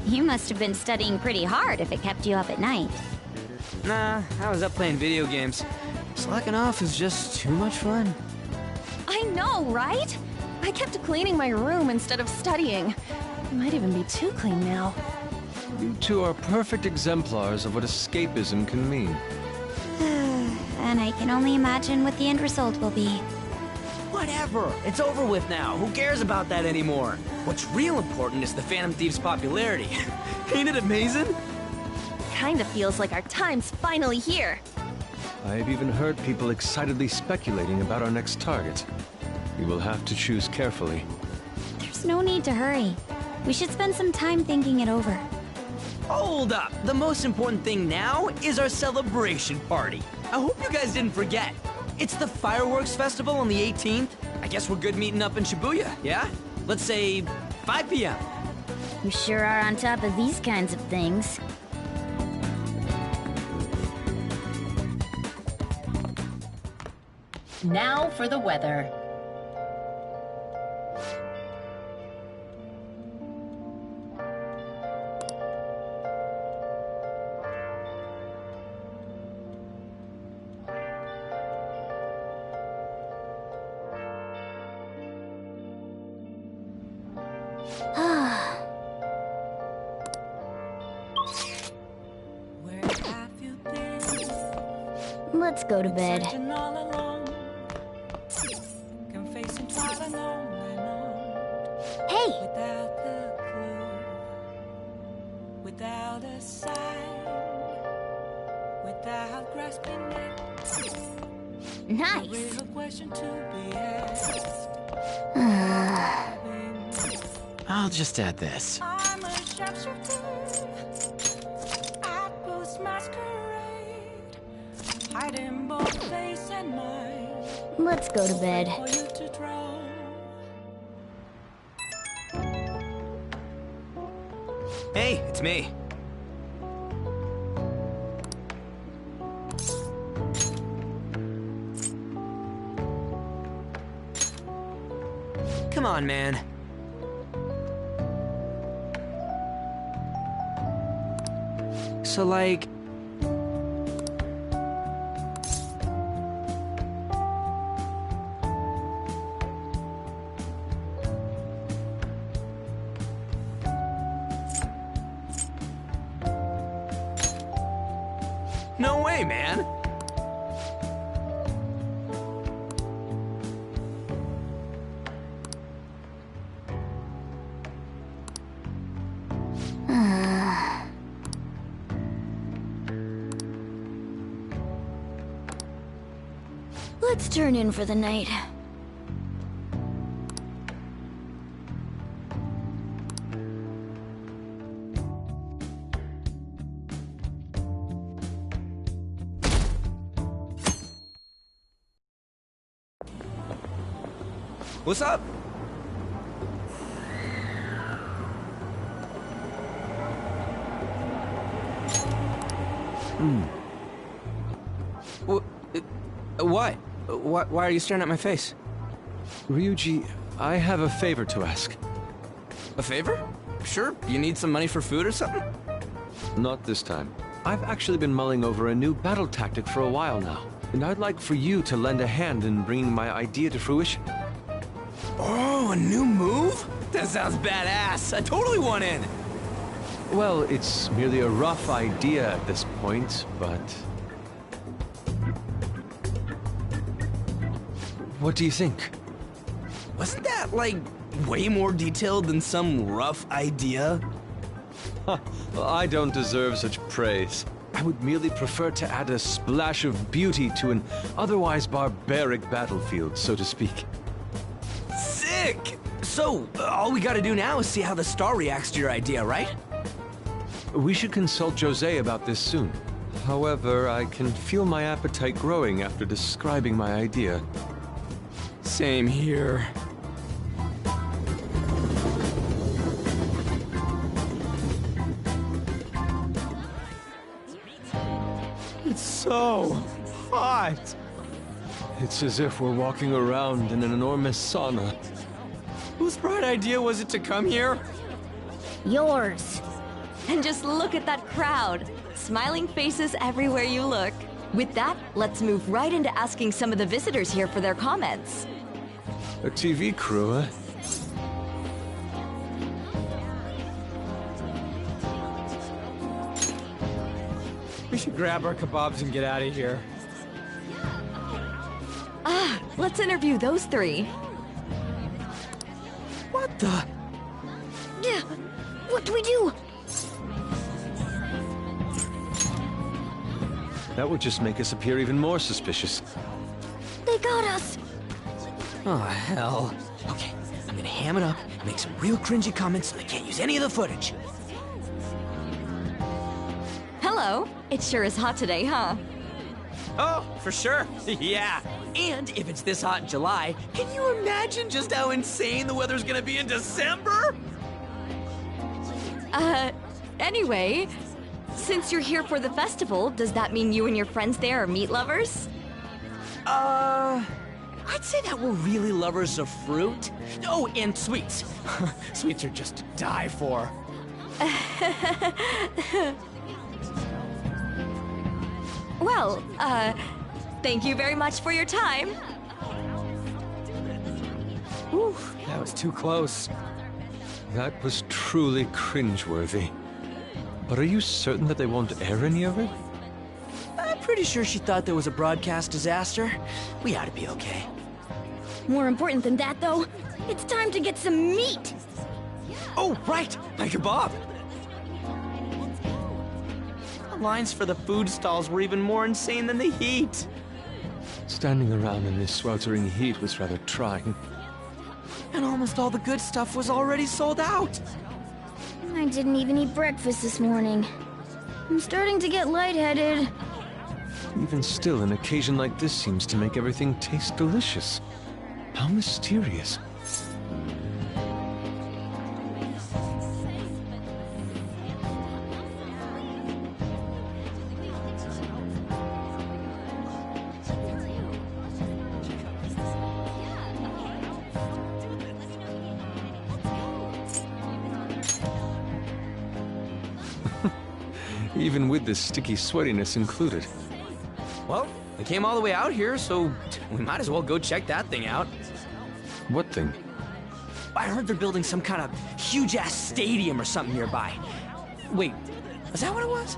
You must have been studying pretty hard if it kept you up at night. Nah, I was up playing video games. Slacking off is just too much fun. I know, right? I kept cleaning my room instead of studying. It might even be too clean now. You two are perfect exemplars of what escapism can mean. And I can only imagine what the end result will be. Whatever, it's over with now. Who cares about that anymore? What's real important is the Phantom Thieves' popularity. Ain't it amazing? Kinda feels like our time's finally here. I've even heard people excitedly speculating about our next target. We will have to choose carefully. There's no need to hurry. We should spend some time thinking it over. Hold up! The most important thing now is our celebration party. I hope you guys didn't forget. It's the fireworks festival on the 18th. I guess we're good meeting up in Shibuya, yeah? Let's say 5 p.m. You sure are on top of these kinds of things. Now for the weather. Where have Let's go to bed. Searching all alone, confessing twice alone and on. Hey! Without the clue, without a sign, without grasping it. Nice. A real question to be asked. I'll just add this. I'm a sharpshooter. I post masquerade, hiding both face and mind. Let's go to bed. For you to draw. Hey, it's me. Come on, man. So, like... No way, man! Let's turn in for the night. What's up? What? Why are you staring at my face? Ryuji, I have a favor to ask. A favor? Sure. You need some money for food or something? Not this time. I've actually been mulling over a new battle tactic for a while now, and I'd like for you to lend a hand in bringing my idea to fruition. Oh, a new move? That sounds badass. I totally want in. Well, it's merely a rough idea at this point, but... What do you think? Wasn't that, like, way more detailed than some rough idea? Huh. Well, I don't deserve such praise. I would merely prefer to add a splash of beauty to an otherwise barbaric battlefield, so to speak. Sick! So, all we gotta do now is see how the star reacts to your idea, right? We should consult Jose about this soon. However, I can feel my appetite growing after describing my idea. Same here. It's so hot. It's as if we're walking around in an enormous sauna. Whose bright idea was it to come here? Yours. And just look at that crowd. Smiling faces everywhere you look. With that, let's move right into asking some of the visitors here for their comments. A TV crew, huh? We should grab our kebabs and get out of here. Ah, let's interview those three. What the? Yeah, what do we do? That would just make us appear even more suspicious. They got us. Oh, hell. Okay, I'm gonna ham it up and make some real cringy comments so they can't use any of the footage. Hello. It sure is hot today, huh? Oh, for sure. Yeah. And if it's this hot in July, can you imagine just how insane the weather's gonna be in December? Anyway, since you're here for the festival, does that mean you and your friends there are meat lovers? I'd say that we're really lovers of fruit. Oh, and sweets. Sweets are just to die for. Well, thank you very much for your time. Whew, that was too close. That was truly cringeworthy. But are you certain that they won't air any of it? Pretty sure she thought there was a broadcast disaster. We ought to be okay. More important than that, though, it's time to get some meat! Oh, right! My kebab! The lines for the food stalls were even more insane than the heat. Standing around in this sweltering heat was rather trying. And almost all the good stuff was already sold out. I didn't even eat breakfast this morning. I'm starting to get lightheaded. Even still, an occasion like this seems to make everything taste delicious. How mysterious. Even with this sticky sweatiness included. Well, we came all the way out here, so we might as well go check that thing out. What thing? I heard they're building some kind of huge-ass stadium or something nearby. Wait, is that what it was?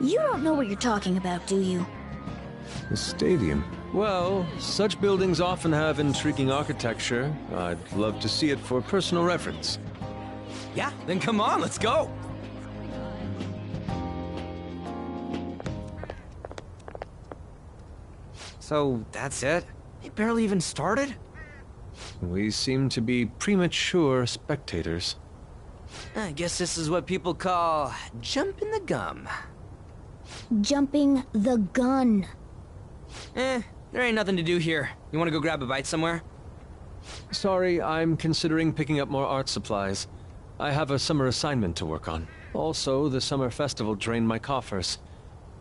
You don't know what you're talking about, do you? The stadium. Well, such buildings often have intriguing architecture. I'd love to see it for personal reference. Yeah, then come on, let's go! So, that's it? It barely even started? We seem to be premature spectators. I guess this is what people call jumping the gum. Jumping the gun. There ain't nothing to do here. You wanna go grab a bite somewhere? Sorry, I'm considering picking up more art supplies. I have a summer assignment to work on. Also, the summer festival drained my coffers.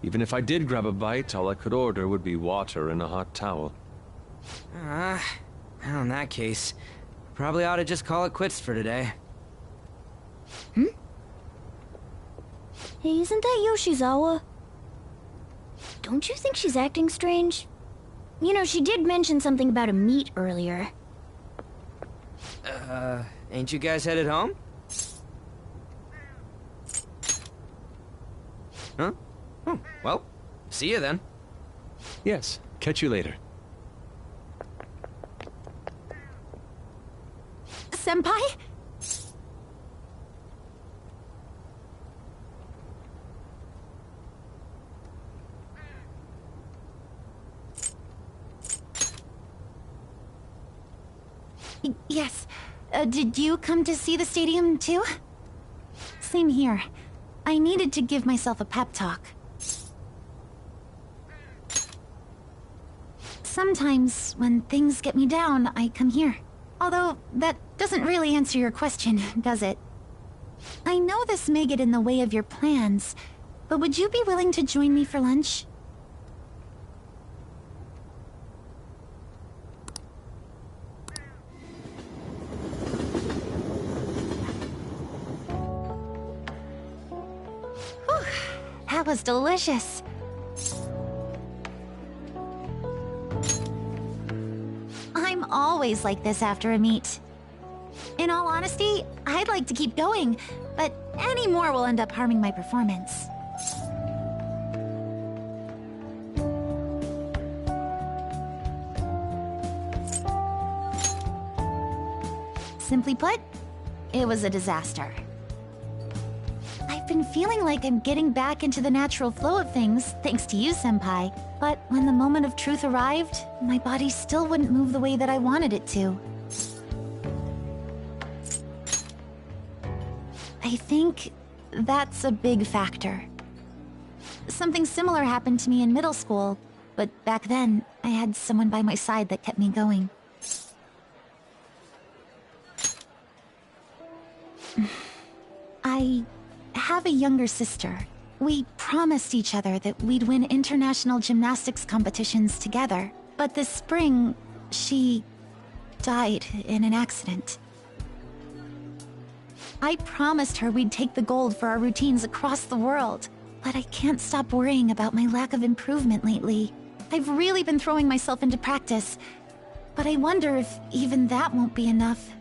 Even if I did grab a bite, all I could order would be water and a hot towel. Well, in that case, probably ought to just call it quits for today. Hey, isn't that Yoshizawa? Don't you think she's acting strange? You know, she did mention something about a meet earlier. Ain't you guys headed home? Huh? Oh, well, see you then. Yes, catch you later. Senpai? Yes. Did you come to see the stadium, too? Same here. I needed to give myself a pep talk. Sometimes, when things get me down, I come here. Although, that doesn't really answer your question, does it? I know this may get in the way of your plans, but would you be willing to join me for lunch? Whew, that was delicious. I'm always like this after a meet. In all honesty, I'd like to keep going, but any more will end up harming my performance. Simply put, it was a disaster. I've been feeling like I'm getting back into the natural flow of things, thanks to you, Senpai. But when the moment of truth arrived, my body still wouldn't move the way that I wanted it to. I think that's a big factor. Something similar happened to me in middle school, but back then, I had someone by my side that kept me going. I have a younger sister. We promised each other that we'd win international gymnastics competitions together. But this spring, she died in an accident. I promised her we'd take the gold for our routines across the world. But I can't stop worrying about my lack of improvement lately. I've really been throwing myself into practice. But I wonder if even that won't be enough.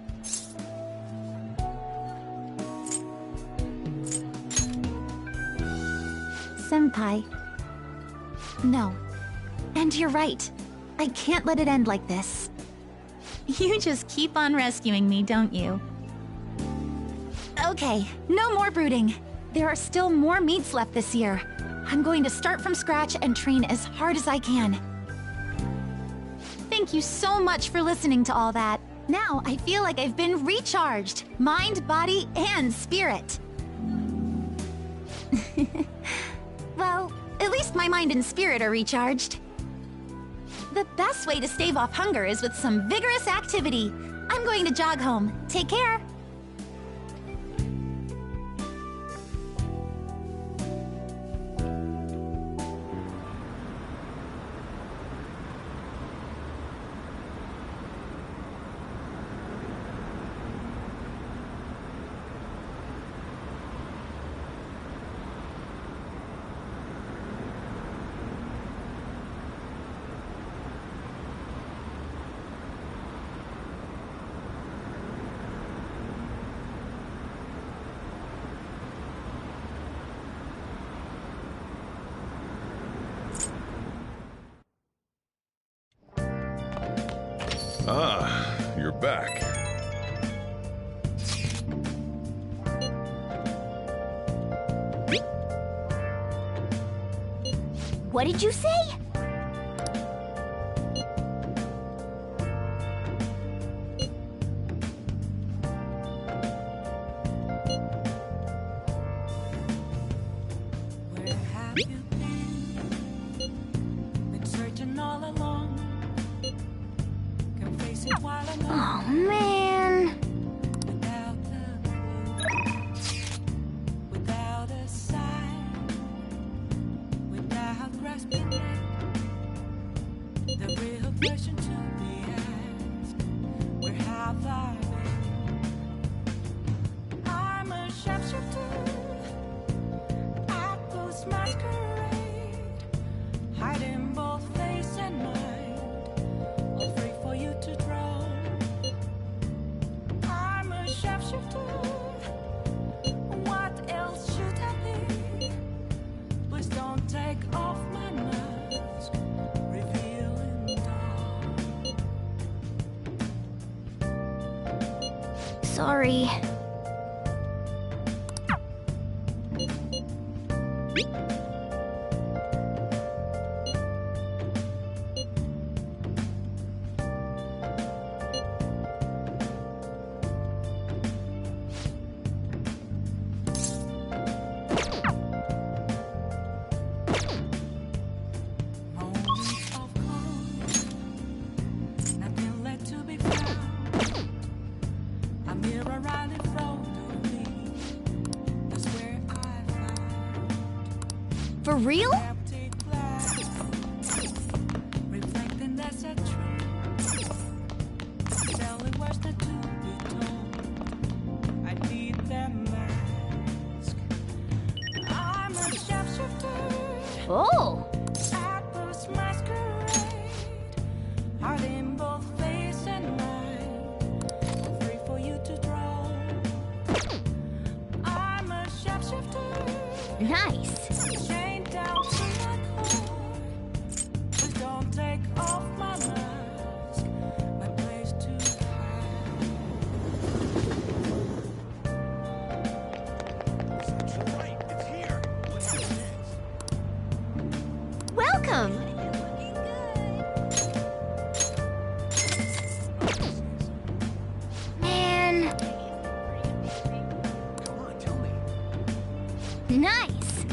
Senpai, No. And you're right. I can't let it end like this. You just keep on rescuing me, don't you? Okay, no more brooding. There are still more meets left this year. I'm going to start from scratch and train as hard as I can. Thank you so much for listening to all that. Now I feel like I've been recharged. Mind, body, and spirit. Well, at least my mind and spirit are recharged. The best way to stave off hunger is with some vigorous activity. I'm going to jog home. Take care. Ah, you're back. What did you say? Where have you been? Been searching all along. Can face it while I'm Oh, man. Without a sign, without grasping it, the real question to be asked: where have I been? I'm a sharpshooter, I post masquerade, hiding both face and mind, all free for you to draw. I'm a sharpshooter. What else should I be? Please don't take off my mask, revealing dawn. Sorry. Moments of calm, nothing left to be found. A mirror right in front of me, that's where I found For real? empty glass, reflecting that's a tree. Telling words not to be told. I need that mask. I'm a sharpshooter. Oh. At post masquerade, hiding both face and mind, free for you to draw. I'm a sharpshooter. Nice. Chained down to my core. Please don't take off my mask. My place to hide. That's right, it's here. Welcome. Man. Come on, tell me. Nice.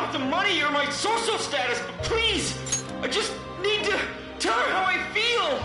about the money or my social status, but please, I just need to tell her how I feel.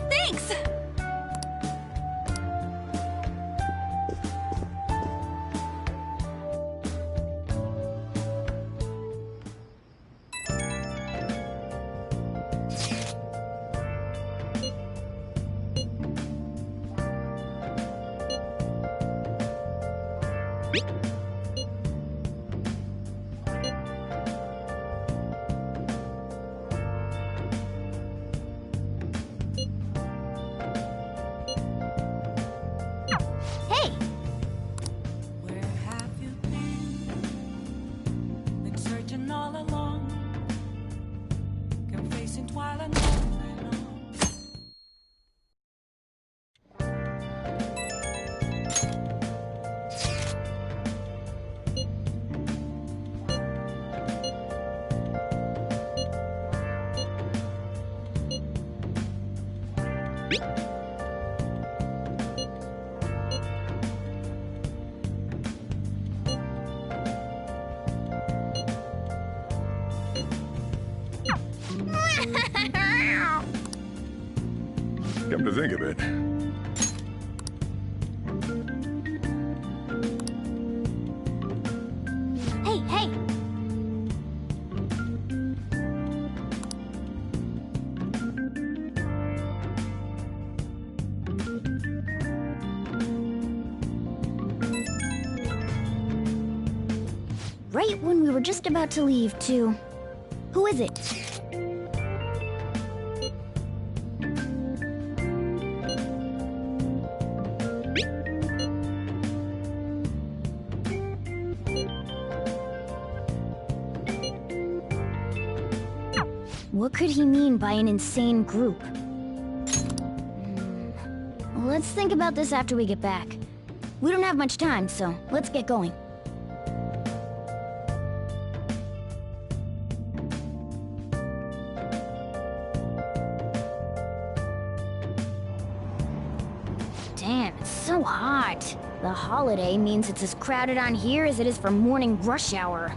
Thanks! Hey! Where have you been searching all along, kept facing twilight and on. Come to think of it, Hey, hey! Right when we were just about to leave, too. Who is it? What could he mean by an insane group? Let's think about this after we get back. We don't have much time, so let's get going. Damn, it's so hot. The holiday means it's as crowded on here as it is for morning rush hour.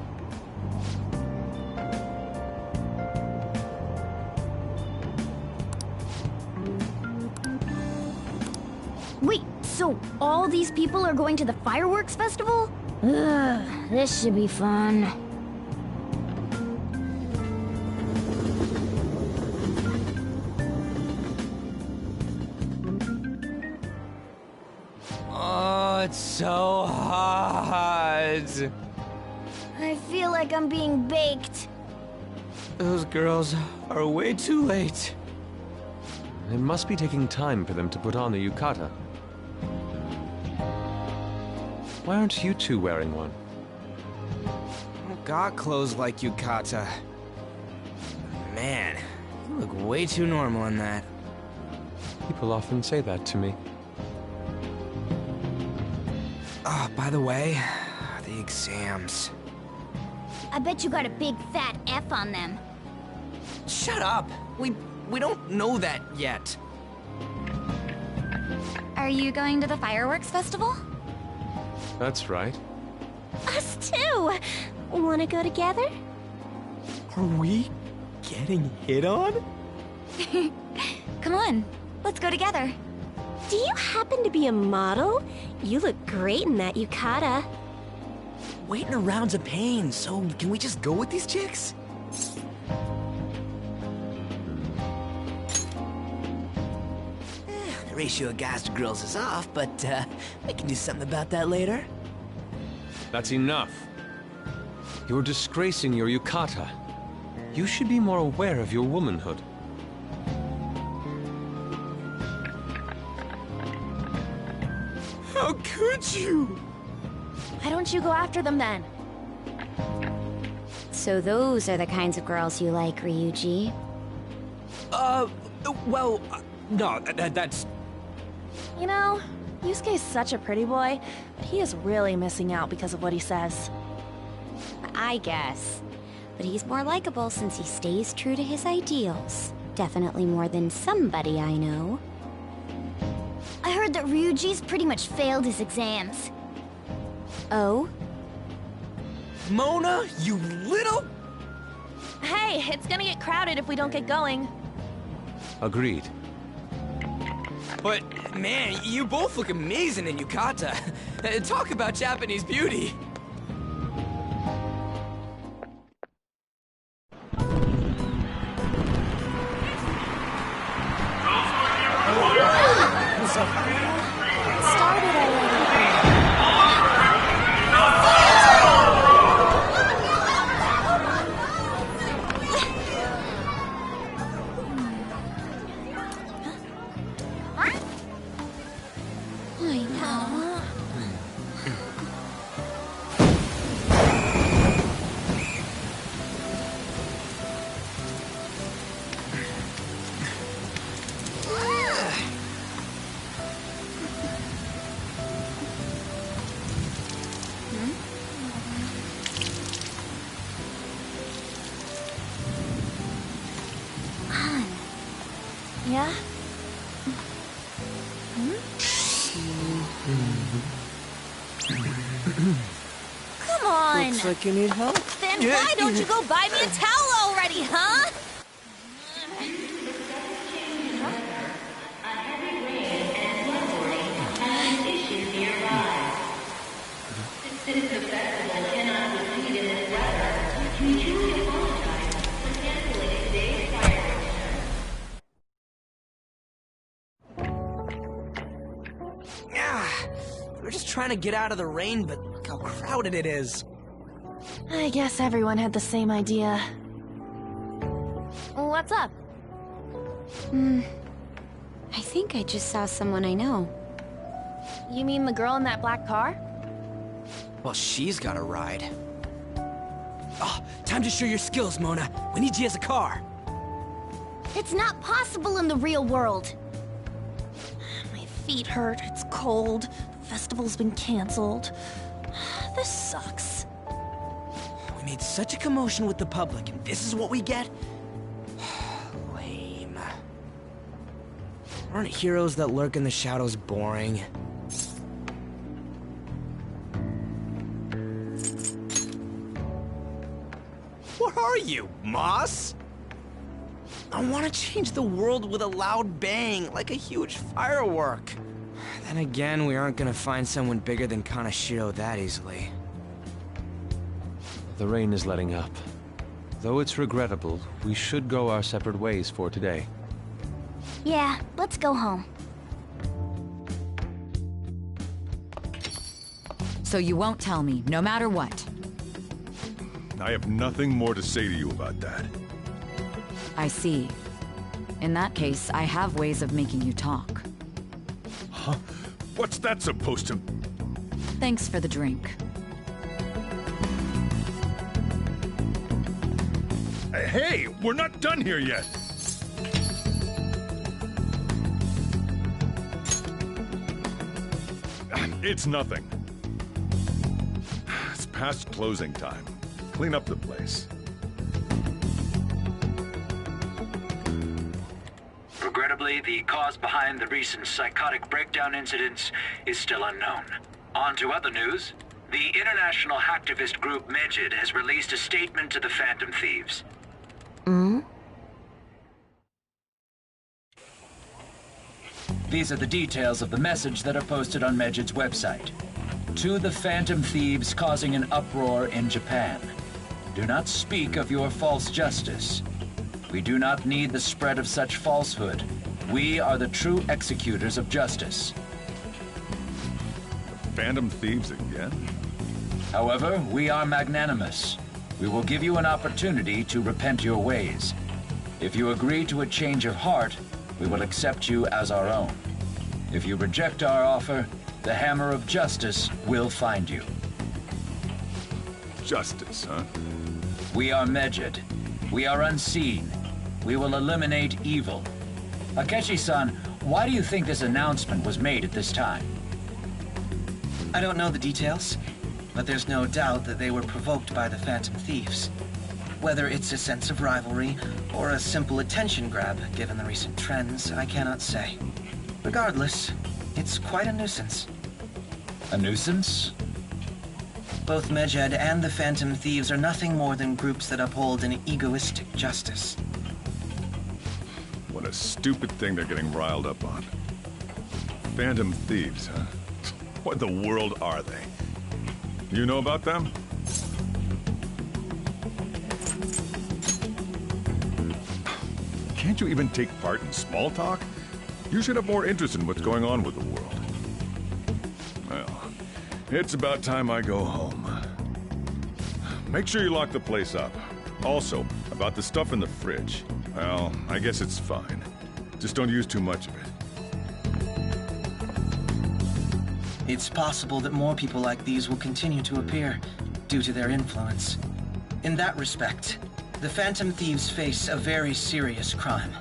Wait, so all these people are going to the fireworks festival? Ugh, this should be fun. Oh, it's so hot. I feel like I'm being baked. Those girls are way too late. It must be taking time for them to put on the yukata. Why aren't you two wearing one? I don't got clothes like yukata. Man, you look way too normal in that. People often say that to me. Oh, by the way, the exams. I bet you got a big fat F on them. Shut up! We don't know that yet. Are you going to the fireworks festival? That's right. Us too! Wanna go together? Are we getting hit on? Come on, let's go together. Do you happen to be a model? You look great in that yukata. Waiting around's a pain, so can we just go with these chicks? The ratio of guys to girls is off, but we can do something about that later. That's enough. You're disgracing your yukata. You should be more aware of your womanhood. How could you? Why don't you go after them then? So those are the kinds of girls you like, Ryuji. Well, no, that's... You know, Yusuke's such a pretty boy, but he is really missing out because of what he says. I guess. But he's more likable since he stays true to his ideals. Definitely more than somebody I know. I heard that Ryuji's pretty much failed his exams. Oh? Mona, you little... Hey, it's gonna get crowded if we don't get going. Agreed. But, man, you both look amazing in yukata. Talk about Japanese beauty. Started already. I know. Yeah? Come on! Looks like you need help. Then why don't you go buy me a towel already, huh? We're just trying to get out of the rain, but look how crowded it is. I guess everyone had the same idea. What's up? I think I just saw someone I know. You mean the girl in that black car? Well, she's got a ride. Oh, time to show your skills, Mona. We need you as a car. It's not possible in the real world. My feet hurt, it's cold, the festival's been canceled. This sucks. We made such a commotion with the public, and this is what we get? Lame. Aren't heroes that lurk in the shadows boring? What are you, Moss? I want to change the world with a loud bang, like a huge firework. Then again, we aren't gonna find someone bigger than Kaneshiro that easily. The rain is letting up. Though it's regrettable, we should go our separate ways for today. Yeah, let's go home. So you won't tell me, no matter what? I have nothing more to say to you about that. I see. In that case, I have ways of making you talk. Huh? What's that supposed to... Thanks for the drink. Hey, we're not done here yet! It's nothing. It's past closing time. Clean up the place. Regrettably, the cause behind the recent psychotic breakdown incidents is still unknown. On to other news. The international hacktivist group Megid has released a statement to the Phantom Thieves. These are the details of the message that are posted on Megid's website. To the Phantom Thieves causing an uproar in Japan. Do not speak of your false justice. We do not need the spread of such falsehood. We are the true executors of justice. Phantom Thieves again? However, we are magnanimous. We will give you an opportunity to repent your ways. If you agree to a change of heart, we will accept you as our own. If you reject our offer, the hammer of justice will find you. Justice, huh? We are Medjed. We are unseen. We will eliminate evil. Akechi-san, why do you think this announcement was made at this time? I don't know the details, but there's no doubt that they were provoked by the Phantom Thieves. Whether it's a sense of rivalry or a simple attention grab, given the recent trends, I cannot say. Regardless, it's quite a nuisance. A nuisance? Both Medjed and the Phantom Thieves are nothing more than groups that uphold an egoistic justice. What a stupid thing they're getting riled up on. Phantom Thieves, huh? What in the world are they? You know about them? Can't you even take part in small talk? You should have more interest in what's going on with the world. Well, it's about time I go home. Make sure you lock the place up. Also, about the stuff in the fridge. Well, I guess it's fine. Just don't use too much of it. It's possible that more people like these will continue to appear, due to their influence. In that respect, the Phantom Thieves face a very serious crime.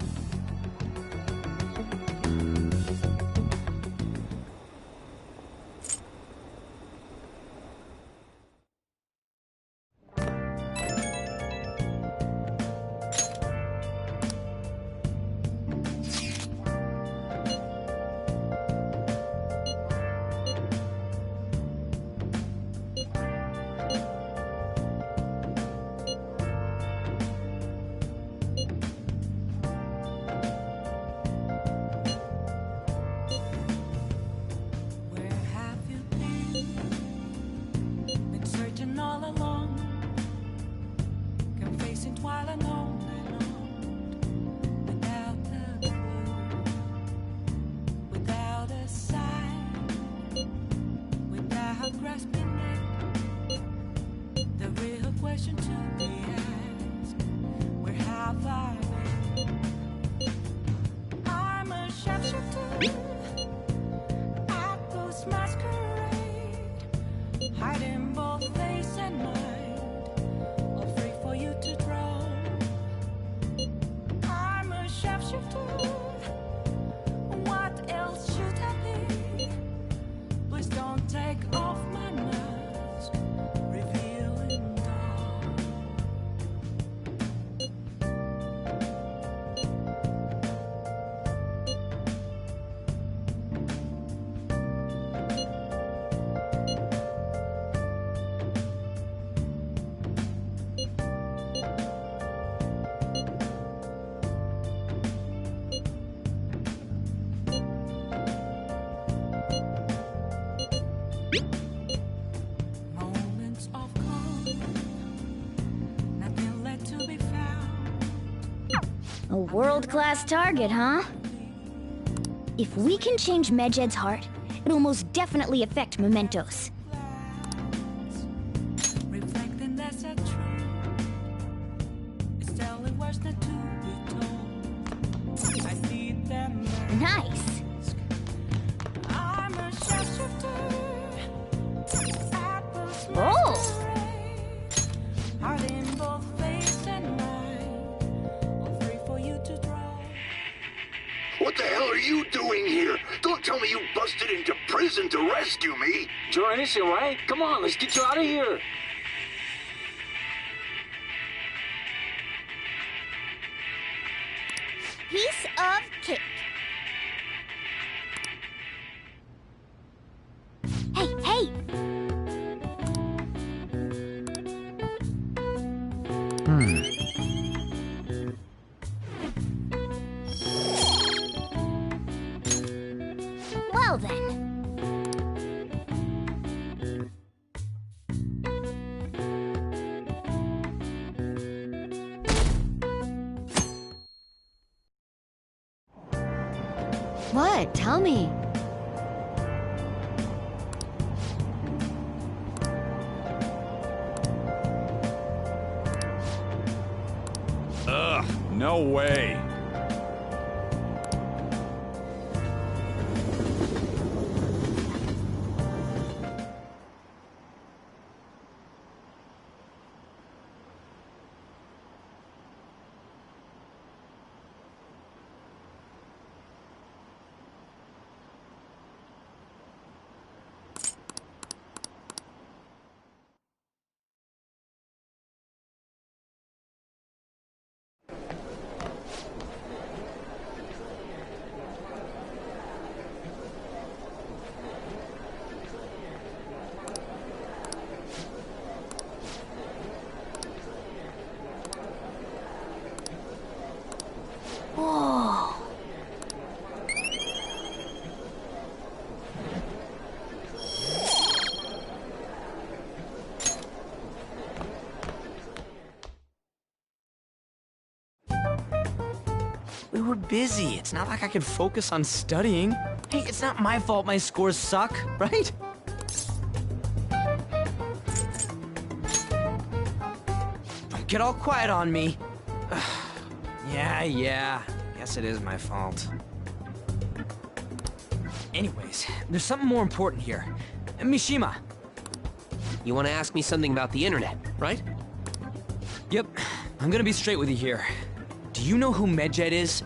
A world-class target, huh? If we can change Medjed's heart, it'll most definitely affect Mementos. Nice. Oh! What the hell are you doing here? Don't tell me you busted into prison to rescue me. You're innocent, right? Come on, let's get you out of here. Piece of cake. Hey, hey! Well then. What? Tell me. No way. Whoa. We were busy. It's not like I could focus on studying. Hey, it's not my fault my scores suck, right? Don't get all quiet on me. Yeah. Guess it is my fault. Anyways, there's something more important here. Mishima. You want to ask me something about the internet, right? Yep. I'm gonna be straight with you here. Do you know who Medjed is?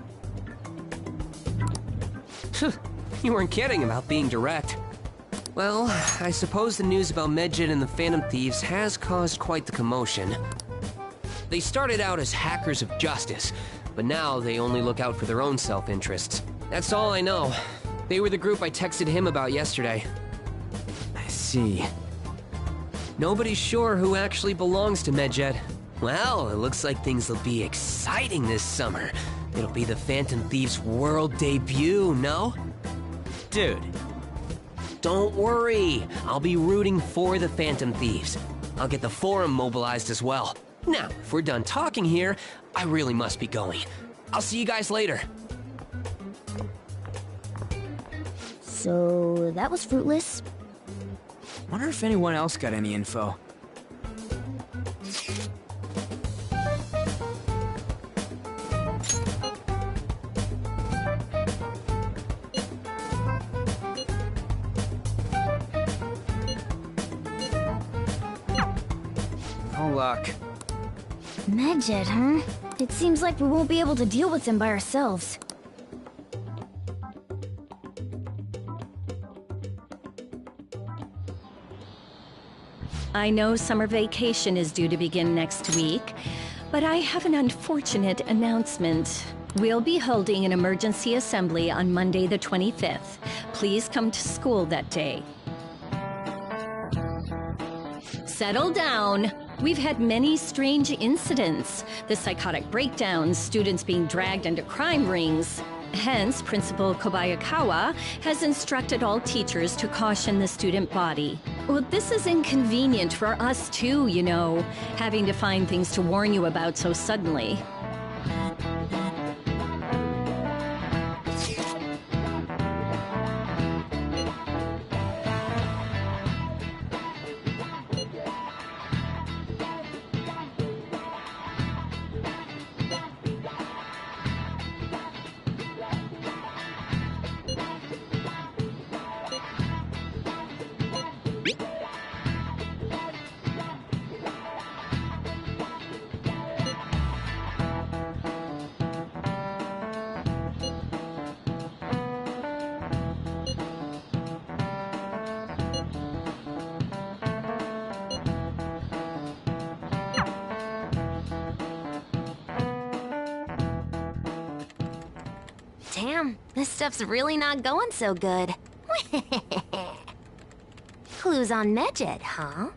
You weren't kidding about being direct. Well, I suppose the news about Medjed and the Phantom Thieves has caused quite the commotion. They started out as hackers of justice, but now they only look out for their own self-interests. That's all I know. They were the group I texted him about yesterday. I see. Nobody's sure who actually belongs to Medjed. Well, it looks like things will be exciting this summer. It'll be the Phantom Thieves' world debut, no? Dude. Don't worry. I'll be rooting for the Phantom Thieves. I'll get the forum mobilized as well. Now, if we're done talking here, I really must be going. I'll see you guys later. So, that was fruitless. Wonder if anyone else got any info. No luck. Medjed, huh? It seems like we won't be able to deal with them by ourselves. I know summer vacation is due to begin next week, but I have an unfortunate announcement. We'll be holding an emergency assembly on Monday the 25th. Please come to school that day. Settle down. We've had many strange incidents. The psychotic breakdowns, students being dragged into crime rings. Hence, Principal Kobayakawa has instructed all teachers to caution the student body. Well, this is inconvenient for us too, you know, having to find things to warn you about so suddenly. Damn, this stuff's really not going so good. Clues on Medjed, huh?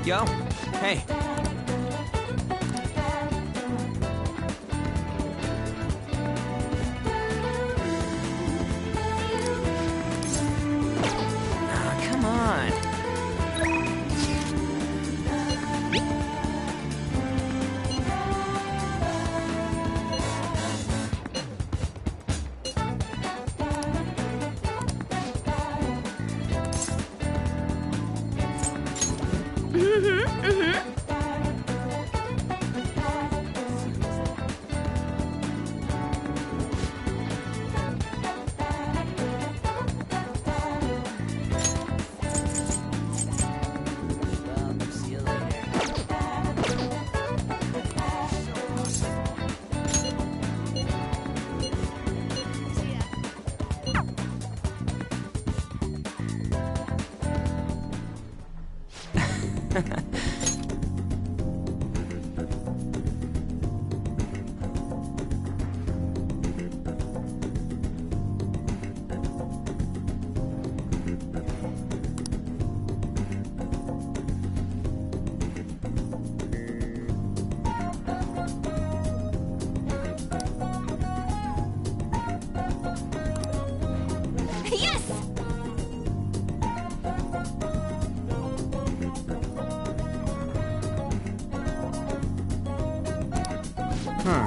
Yo, hey. Huh.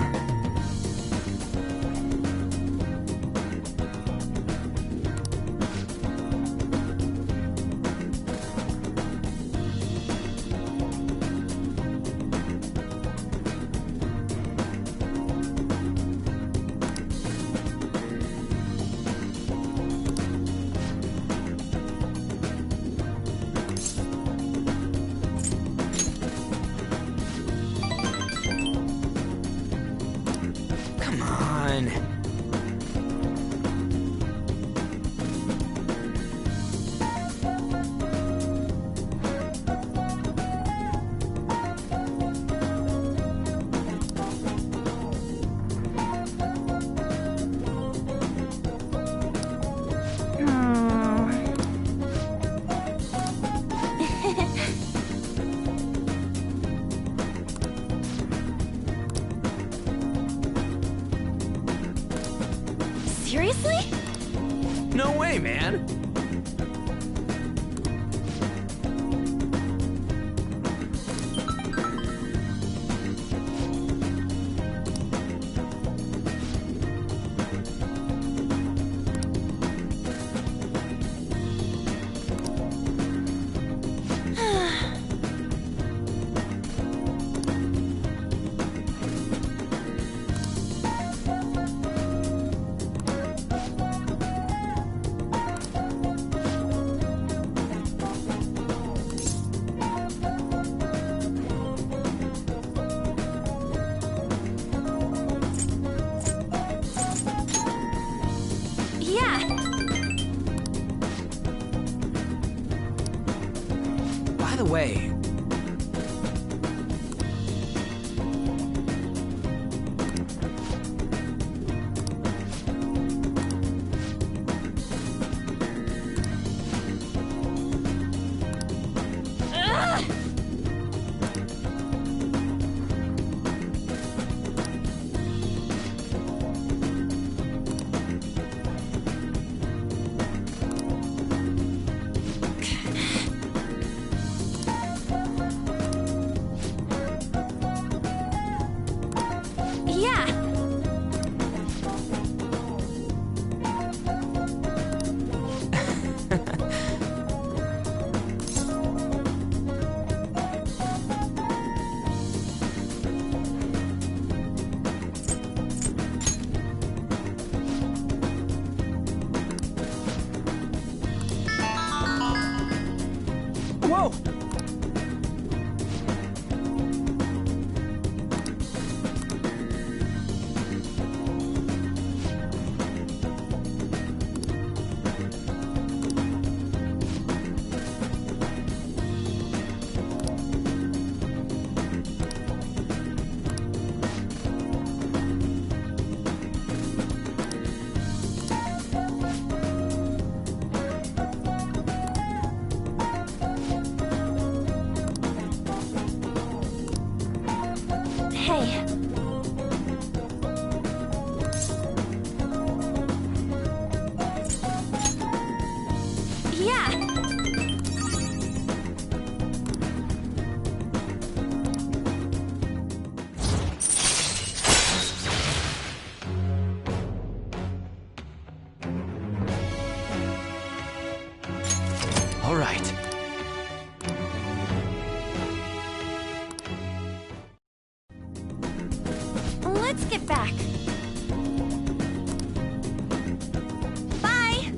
Come on. Seriously? No way, man. Yeah. By the way, Yeah. whoa! Hey. Yeah. All right. Let's get back. Bye.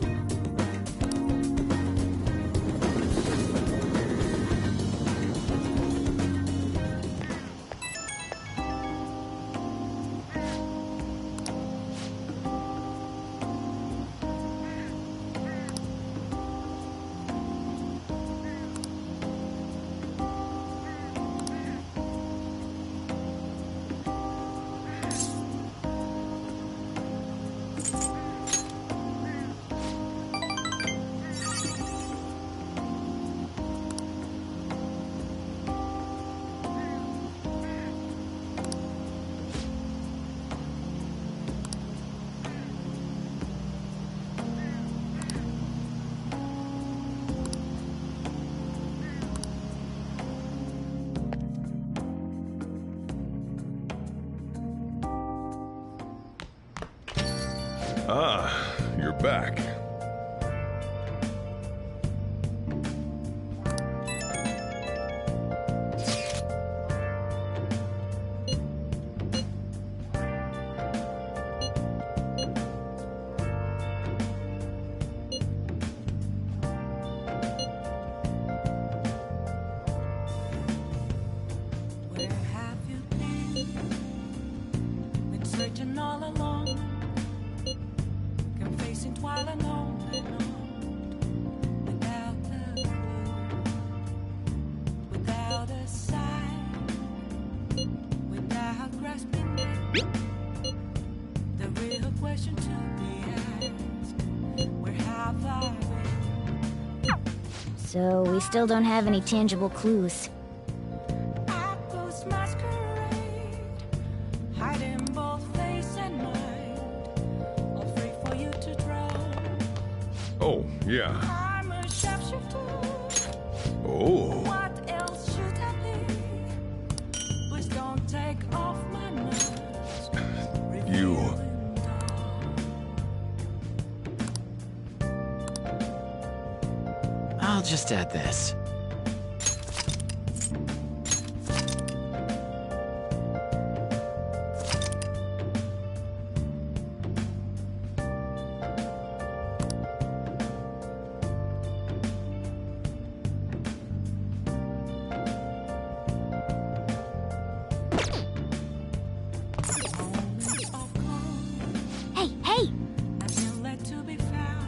Ah, you're back. Where have you been? Been searching all along, confessing while alone and on, without a clue, without a sign, without grasping it. The real question to be asked: where have I been? So we still don't have any tangible clues. Ghost masquerade, hiding both face and mind, all free for you to drown. Oh, yeah. I'm a sharpshooter. Oh. What else should I be? Please don't take off my mask. You. I'll just add this. Hey, hey! Let to be found.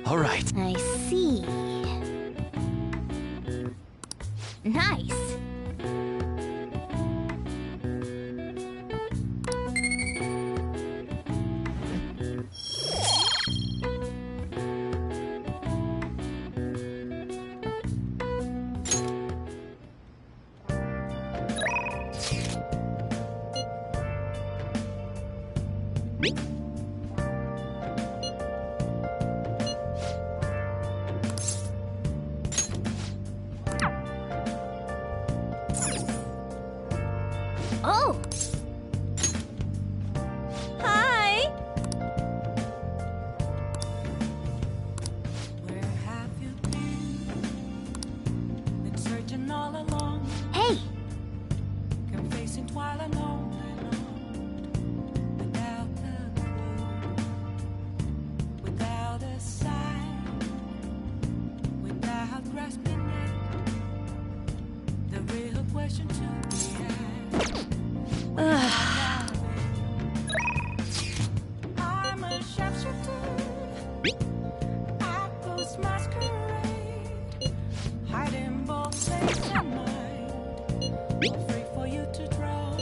All right. I see. Nice. Oh! Hi! Where have you been? Been searching all along. Hey! Confessing while alone and on, without a clue, without a sign, without grasping it. The real question to be asked. I'm a sharpshooter. I ghost masquerade, hiding both face and mind, all free for you to drown.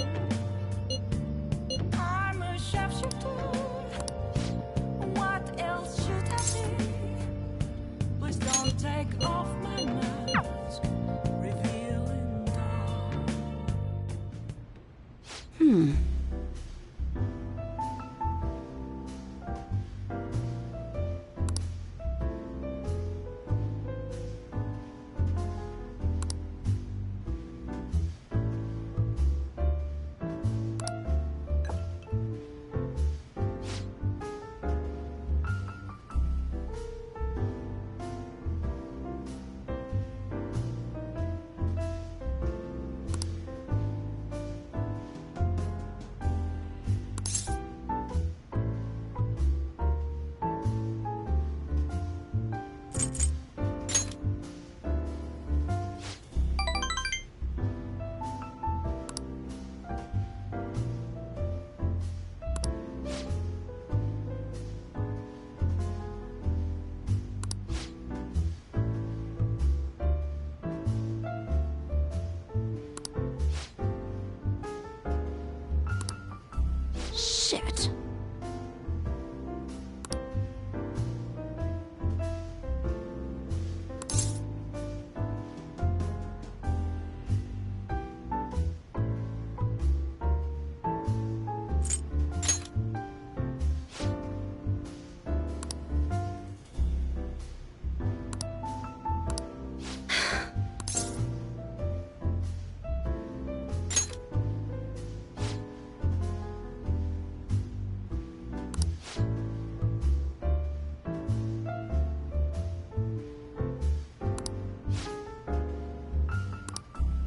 I'm a sharpshooter. What else should I be? Please don't take off my mask, revealing dawn. Shit.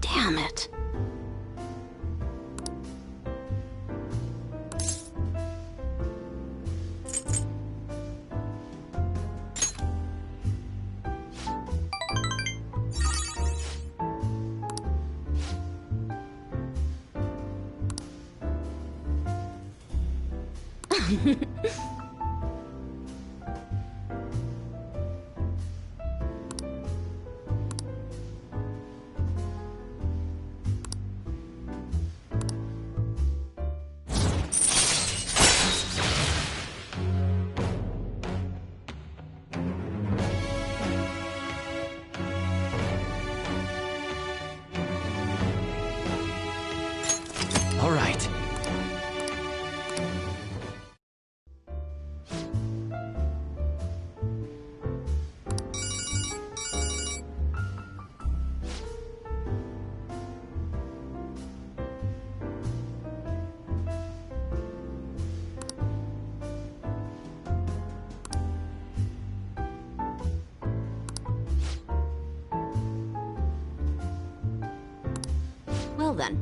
Damn it. All right. Well then.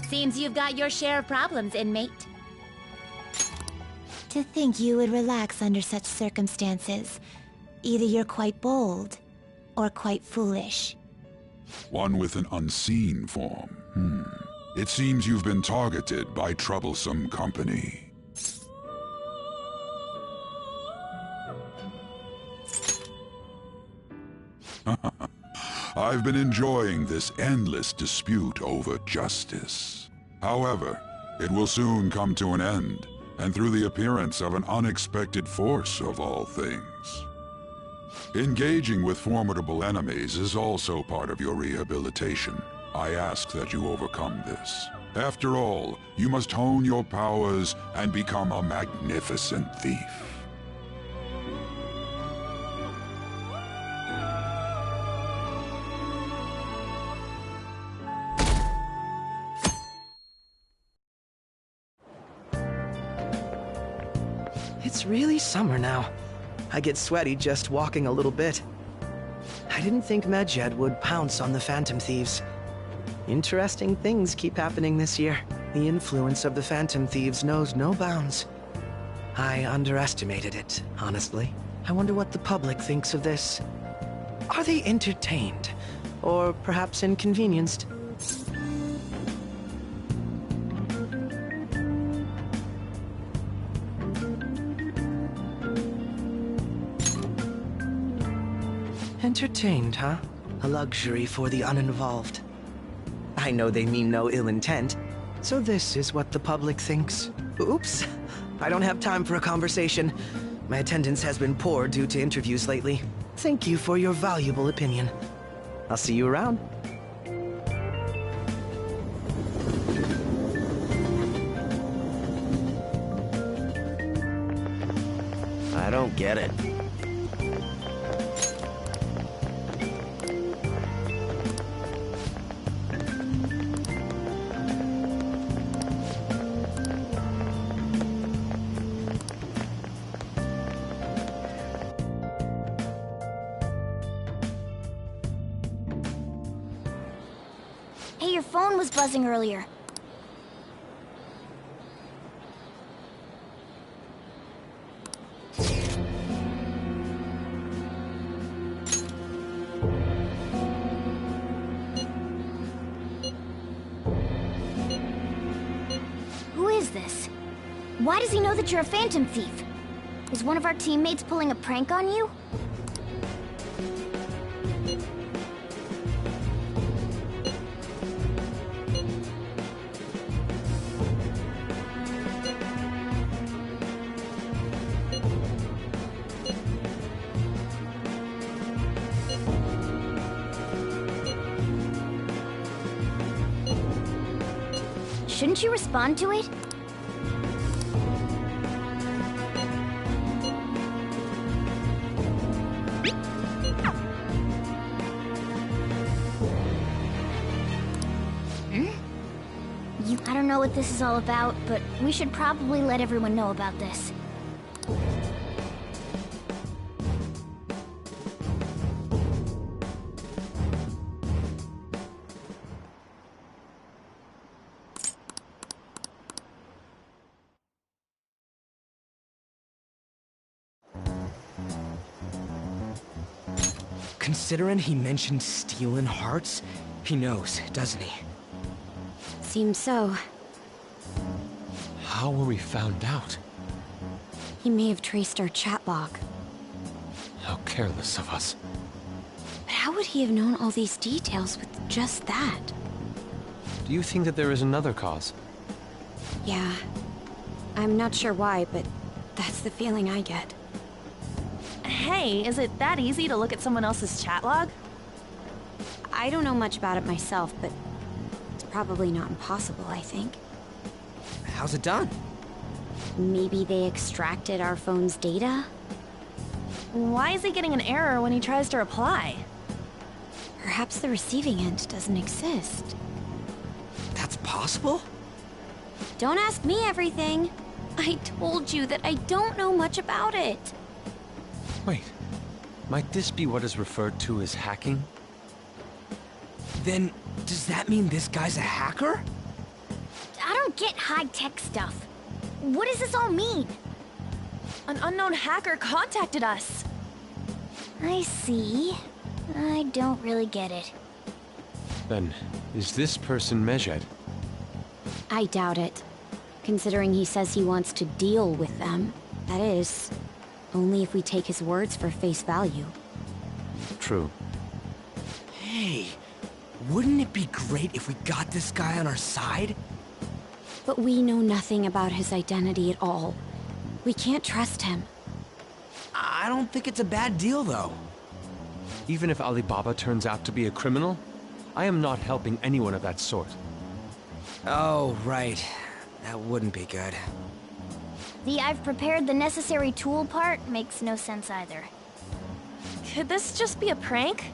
Seems you've got your share of problems, inmate. To think you would relax under such circumstances. Either you're quite bold, or quite foolish. One with an unseen form. It seems you've been targeted by troublesome company. I've been enjoying this endless dispute over justice. However, it will soon come to an end, and through the appearance of an unexpected force of all things. Engaging with formidable enemies is also part of your rehabilitation. I ask that you overcome this. After all, you must hone your powers and become a magnificent thief. It's really summer now. I get sweaty just walking a little bit. I didn't think Medjed would pounce on the Phantom Thieves. Interesting things keep happening this year. The influence of the Phantom Thieves knows no bounds. I underestimated it, honestly. I wonder what the public thinks of this. Are they entertained? Or perhaps inconvenienced? Entertained, huh? A luxury for the uninvolved. I know they mean no ill intent, so this is what the public thinks. Oops, I don't have time for a conversation. My attendance has been poor due to interviews lately. Thank you for your valuable opinion. I'll see you around. I don't get it. was buzzing earlier. Who is this? Why does he know that you're a phantom thief? Is one of our teammates pulling a prank on you? Shouldn't you respond to it? I don't know what this is all about, but we should probably let everyone know about this. Considering he mentioned stealing hearts, he knows, doesn't he? Seems so. How were we found out? He may have traced our chat log. How careless of us. But how would he have known all these details with just that? Do you think that there is another cause? Yeah. I'm not sure why, but that's the feeling I get. Hey, is it that easy to look at someone else's chat log? I don't know much about it myself, but it's probably not impossible, I think. How's it done? Maybe they extracted our phone's data? Why is he getting an error when he tries to reply? Perhaps the receiving end doesn't exist. That's possible? Don't ask me everything. I told you that I don't know much about it. Wait, might this be what is referred to as hacking? Then, does that mean this guy's a hacker? I don't get high-tech stuff. What does this all mean? An unknown hacker contacted us. I see. I don't really get it. Then, is this person Medjed? I doubt it. Considering he says he wants to deal with them. That is, only if we take his words for face value. True. Hey, wouldn't it be great if we got this guy on our side? But we know nothing about his identity at all. We can't trust him. I don't think it's a bad deal, though. Even if Alibaba turns out to be a criminal, I am not helping anyone of that sort. Oh, right. That wouldn't be good. The "I've prepared the necessary tool" part makes no sense either. Could this just be a prank?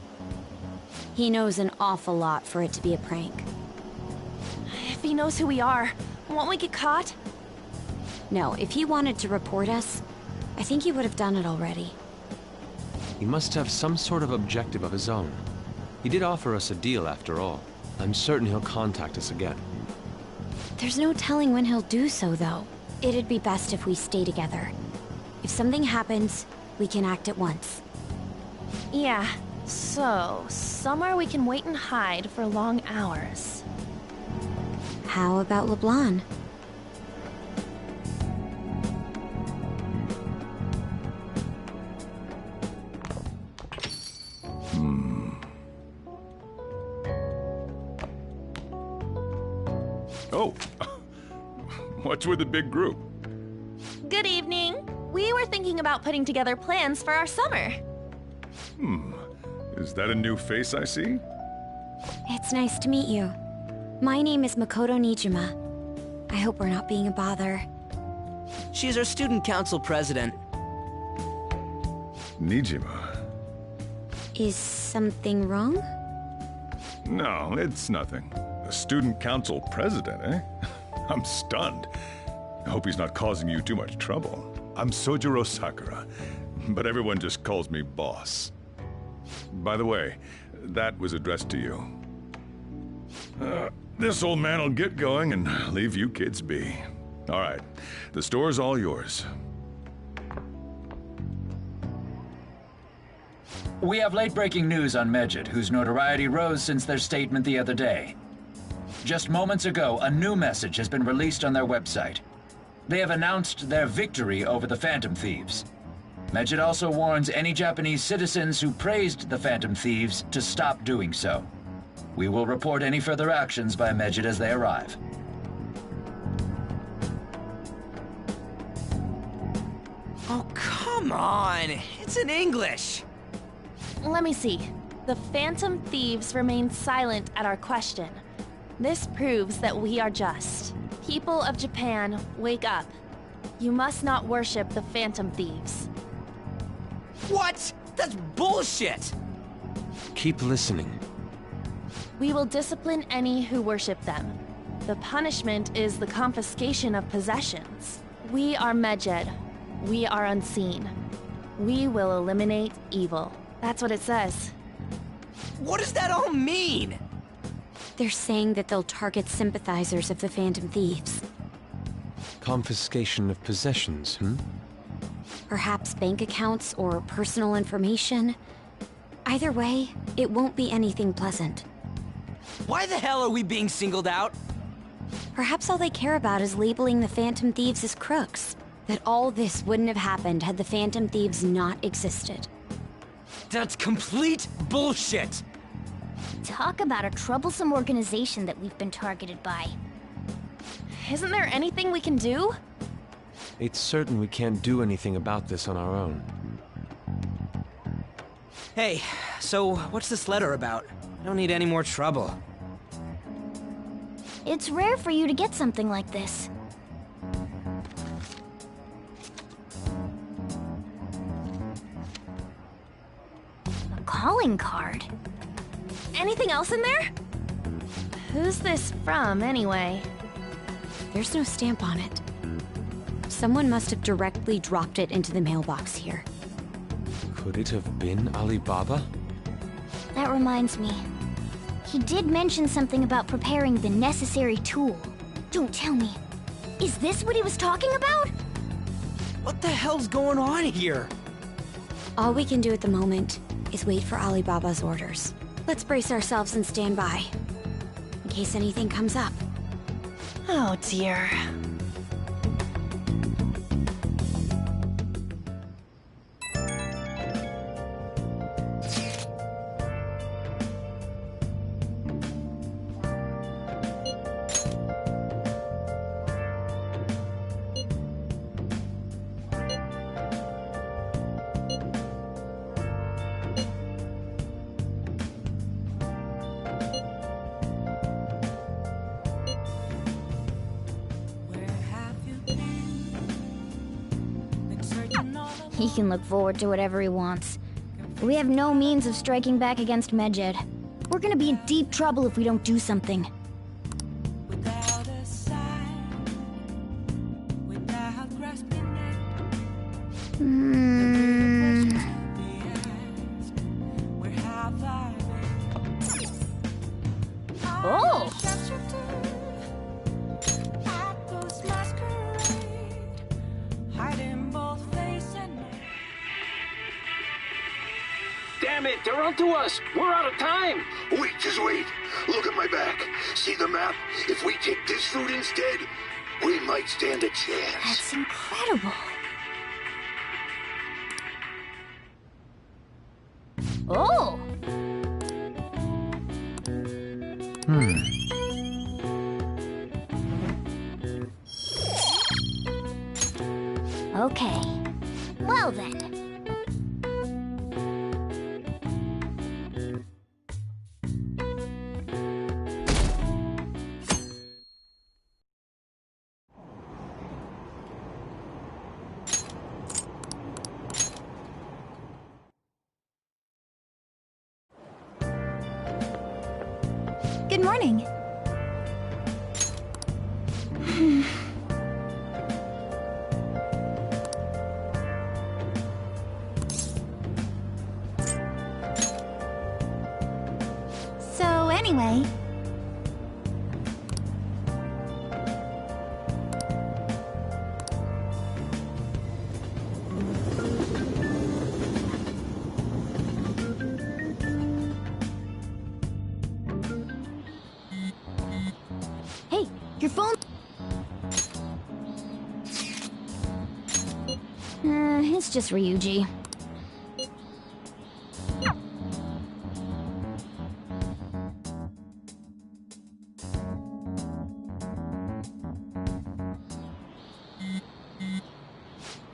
He knows an awful lot for it to be a prank. If he knows who we are, won't we get caught? No, if he wanted to report us, I think he would have done it already. He must have some sort of objective of his own. He did offer us a deal after all. I'm certain he'll contact us again. There's no telling when he'll do so, though. It'd be best if we stay together. If something happens, we can act at once. Yeah, so somewhere we can wait and hide for long hours. How about LeBlanc? Oh, what's with the big group? Good evening. We were thinking about putting together plans for our summer. Is that a new face I see? It's nice to meet you. My name is Makoto Nijima. I hope we're not being a bother. She's our student council president. Nijima? Is something wrong? No, it's nothing. A student council president, eh? I'm stunned. I hope he's not causing you too much trouble. I'm Sojiro Sakura, but everyone just calls me boss. By the way, that was addressed to you. This old man will get going and leave you kids be. All right, the store's all yours. We have late-breaking news on Medjed, whose notoriety rose since their statement the other day. Just moments ago, a new message has been released on their website. They have announced their victory over the Phantom Thieves. Medjed also warns any Japanese citizens who praised the Phantom Thieves to stop doing so. We will report any further actions by Medjed as they arrive. Oh, come on! It's in English! Let me see. The Phantom Thieves remained silent at our question. This proves that we are just. People of Japan, wake up. You must not worship the Phantom Thieves. What? That's bullshit! Keep listening. We will discipline any who worship them. The punishment is the confiscation of possessions. We are Medjed. We are unseen. We will eliminate evil. That's what it says. What does that all mean? They're saying that they'll target sympathizers of the Phantom Thieves. Confiscation of possessions, Perhaps bank accounts or personal information. Either way, it won't be anything pleasant. Why the hell are we being singled out? Perhaps all they care about is labeling the Phantom Thieves as crooks. That all this wouldn't have happened had the Phantom Thieves not existed. That's complete bullshit! Talk about a troublesome organization that we've been targeted by. Isn't there anything we can do? It's certain we can't do anything about this on our own. Hey, so what's this letter about? I don't need any more trouble. It's rare for you to get something like this. A calling card? Anything else in there? Who's this from, anyway? There's no stamp on it. Someone must have directly dropped it into the mailbox here. Could it have been Alibaba? That reminds me. He did mention something about preparing the necessary tool. Don't tell me. Is this what he was talking about? What the hell's going on here? All we can do at the moment is wait for Alibaba's orders. Let's brace ourselves and stand by, in case anything comes up. Oh dear. He can look forward to whatever he wants. We have no means of striking back against Medjed. We're gonna be in deep trouble if we don't do something. Without a sign, without grasping it, where have I been? Oh! At those masquerade, hiding both face and neck. Damn it, they're onto us. We're out of time. Wait, just wait. Look at my back. See the map? If we take this route instead, we might stand a chance. That's incredible. Oh! Okay. Well then. Good morning. So anyway, Your phone... it's just Ryuji.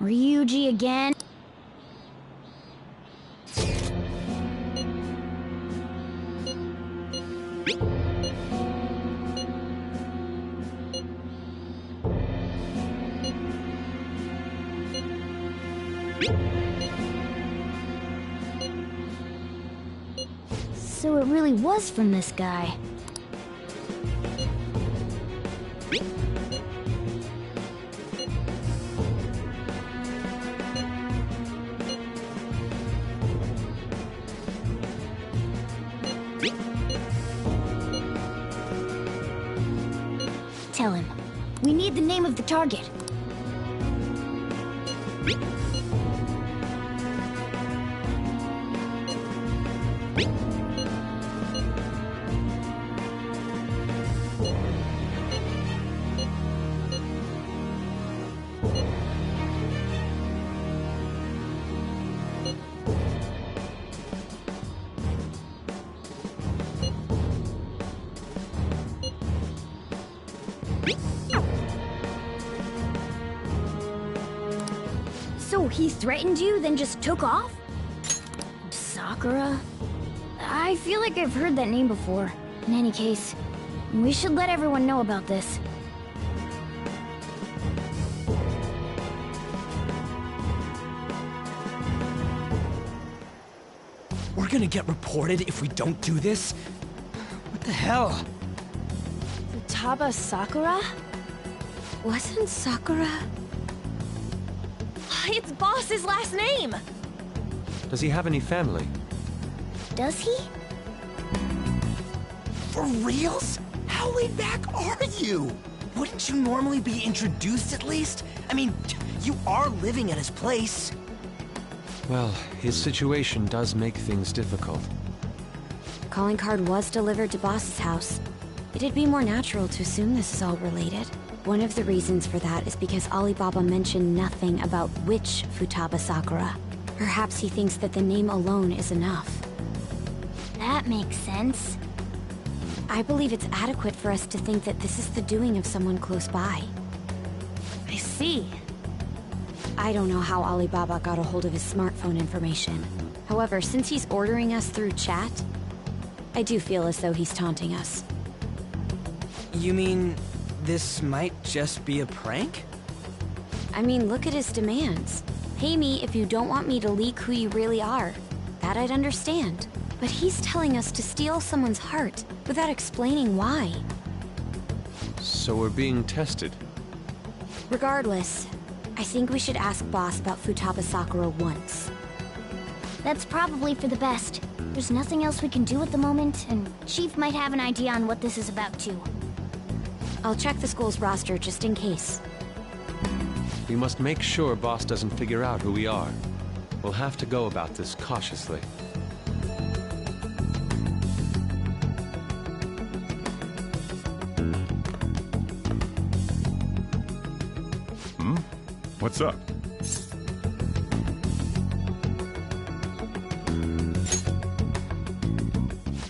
Ryuji again. So it really was from this guy. Tell him. We need the name of the target. So he threatened you, then just took off? Sakura? I feel like I've heard that name before. In any case, we should let everyone know about this. We're gonna get reported if we don't do this? What the hell? Futaba Sakura? Wasn't Sakura... It's Boss's last name! Does he have any family? Does he? For reals? How laid back are you? Wouldn't you normally be introduced at least? I mean, you are living at his place. Well, his situation does make things difficult. Calling card was delivered to Boss's house. It'd be more natural to assume this is all related. One of the reasons for that is because Alibaba mentioned nothing about which Futaba Sakura. Perhaps he thinks that the name alone is enough. That makes sense. I believe it's adequate for us to think that this is the doing of someone close by. I see. I don't know how Alibaba got a hold of his smartphone information. However, since he's ordering us through chat, I do feel as though he's taunting us. You mean... this might just be a prank? I mean, look at his demands. Pay me if you don't want me to leak who you really are. That I'd understand. But he's telling us to steal someone's heart without explaining why. So we're being tested. Regardless, I think we should ask Boss about Futaba Sakura once. That's probably for the best. There's nothing else we can do at the moment, and Chief might have an idea on what this is about too. I'll check the school's roster just in case. We must make sure Boss doesn't figure out who we are. We'll have to go about this cautiously. What's up?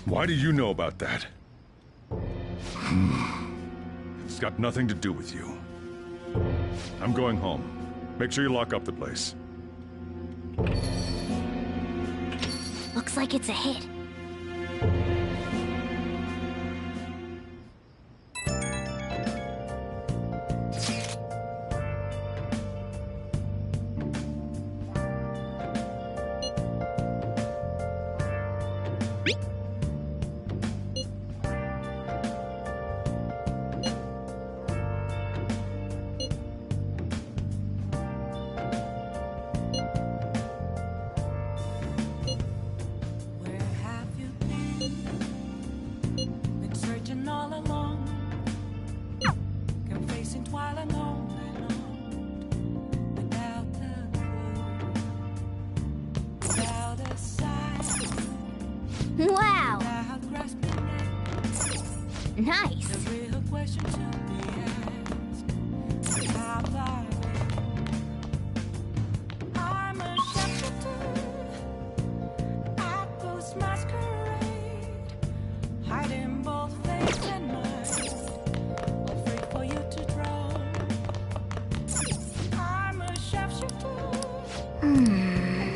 Why do you know about that? It's got nothing to do with you. I'm going home. Make sure you lock up the place. Looks like it's a hit. Wow! Nice!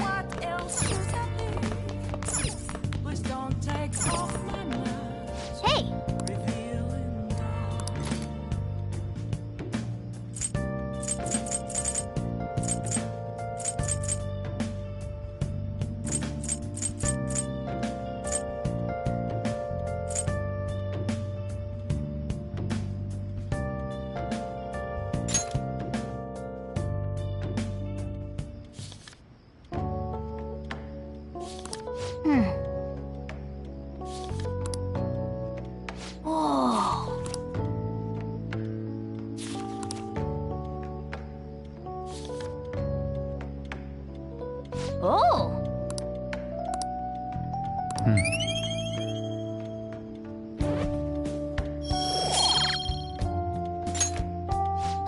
What else could I be? Please don't take off my mask. Hey! Revealing dark. Whoa. Oh.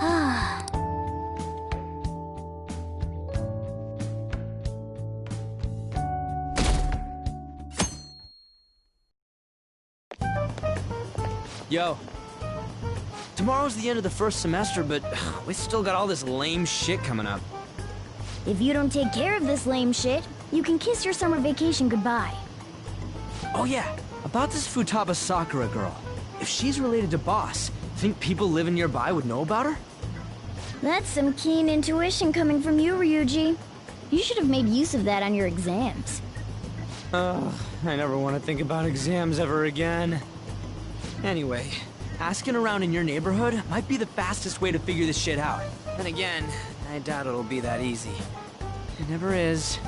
Ah. Yo. Tomorrow's the end of the first semester, but we still got all this lame shit coming up. If you don't take care of this lame shit, you can kiss your summer vacation goodbye. Oh yeah, about this Futaba Sakura girl. If she's related to Boss, think people living nearby would know about her? That's some keen intuition coming from you, Ryuji. You should have made use of that on your exams. Ugh, I never want to think about exams ever again. Anyway, asking around in your neighborhood might be the fastest way to figure this shit out. Then again, I doubt it'll be that easy. It never is.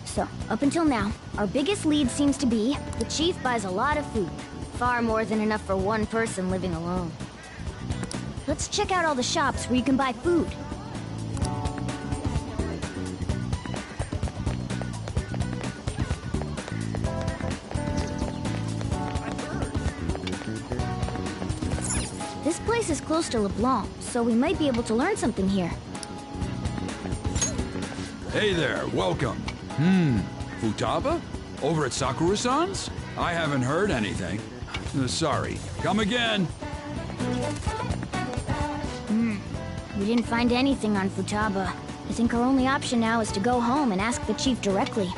So, up until now, our biggest lead seems to be the chief buys a lot of food. Far more than enough for one person living alone. Let's check out all the shops where you can buy food. This place is close to LeBlanc, so we might be able to learn something here. Hey there, welcome. Futaba? Over at Sakura-san's? I haven't heard anything. Sorry. Come again. We didn't find anything on Futaba. I think our only option now is to go home and ask the chief directly.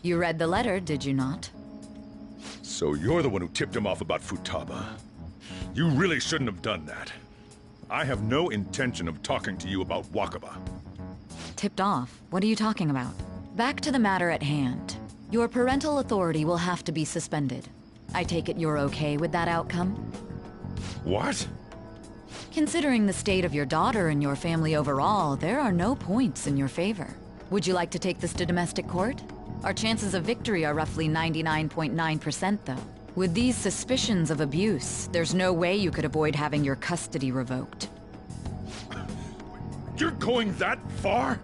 You read the letter, did you not? So you're the one who tipped him off about Futaba. You really shouldn't have done that. I have no intention of talking to you about Wakaba. Tipped off? What are you talking about? Back to the matter at hand. Your parental authority will have to be suspended. I take it you're okay with that outcome? What? Considering the state of your daughter and your family overall, there are no points in your favor. Would you like to take this to domestic court? Our chances of victory are roughly 99.9%, though. With these suspicions of abuse, there's no way you could avoid having your custody revoked. You're going that far?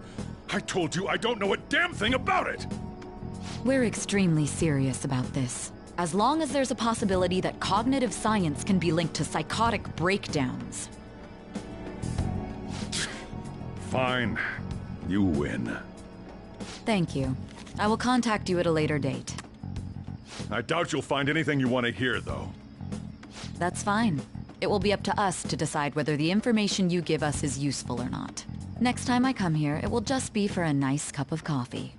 I told you I don't know a damn thing about it! We're extremely serious about this. As long as there's a possibility that cognitive science can be linked to psychotic breakdowns. Fine. You win. Thank you. I will contact you at a later date. I doubt you'll find anything you want to hear, though. That's fine. It will be up to us to decide whether the information you give us is useful or not. Next time I come here, it will just be for a nice cup of coffee.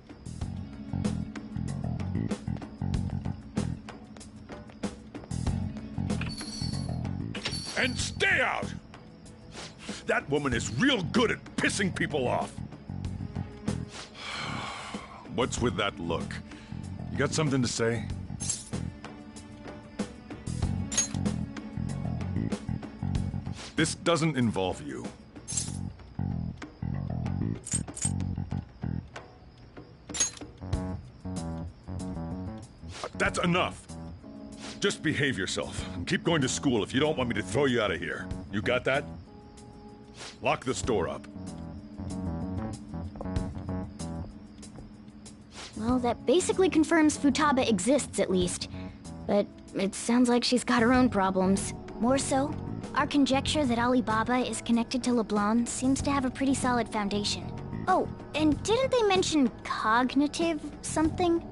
And stay out! That woman is real good at pissing people off. What's with that look? You got something to say? This doesn't involve you. That's enough. Just behave yourself and keep going to school if you don't want me to throw you out of here. You got that? Lock the store up. Well, that basically confirms Futaba exists, at least. But it sounds like she's got her own problems. More so, our conjecture that Alibaba is connected to LeBlanc seems to have a pretty solid foundation. Oh, and didn't they mention cognitive something?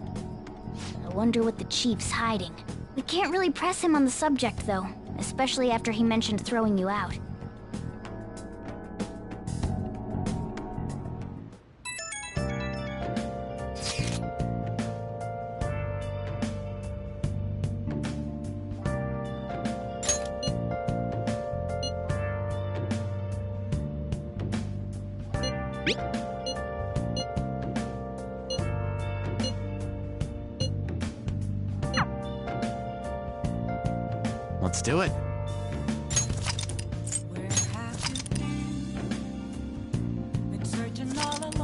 I wonder what the chief's hiding. We can't really press him on the subject, though, especially after he mentioned throwing you out. Let's do it. Where have you been? Been searching all alone.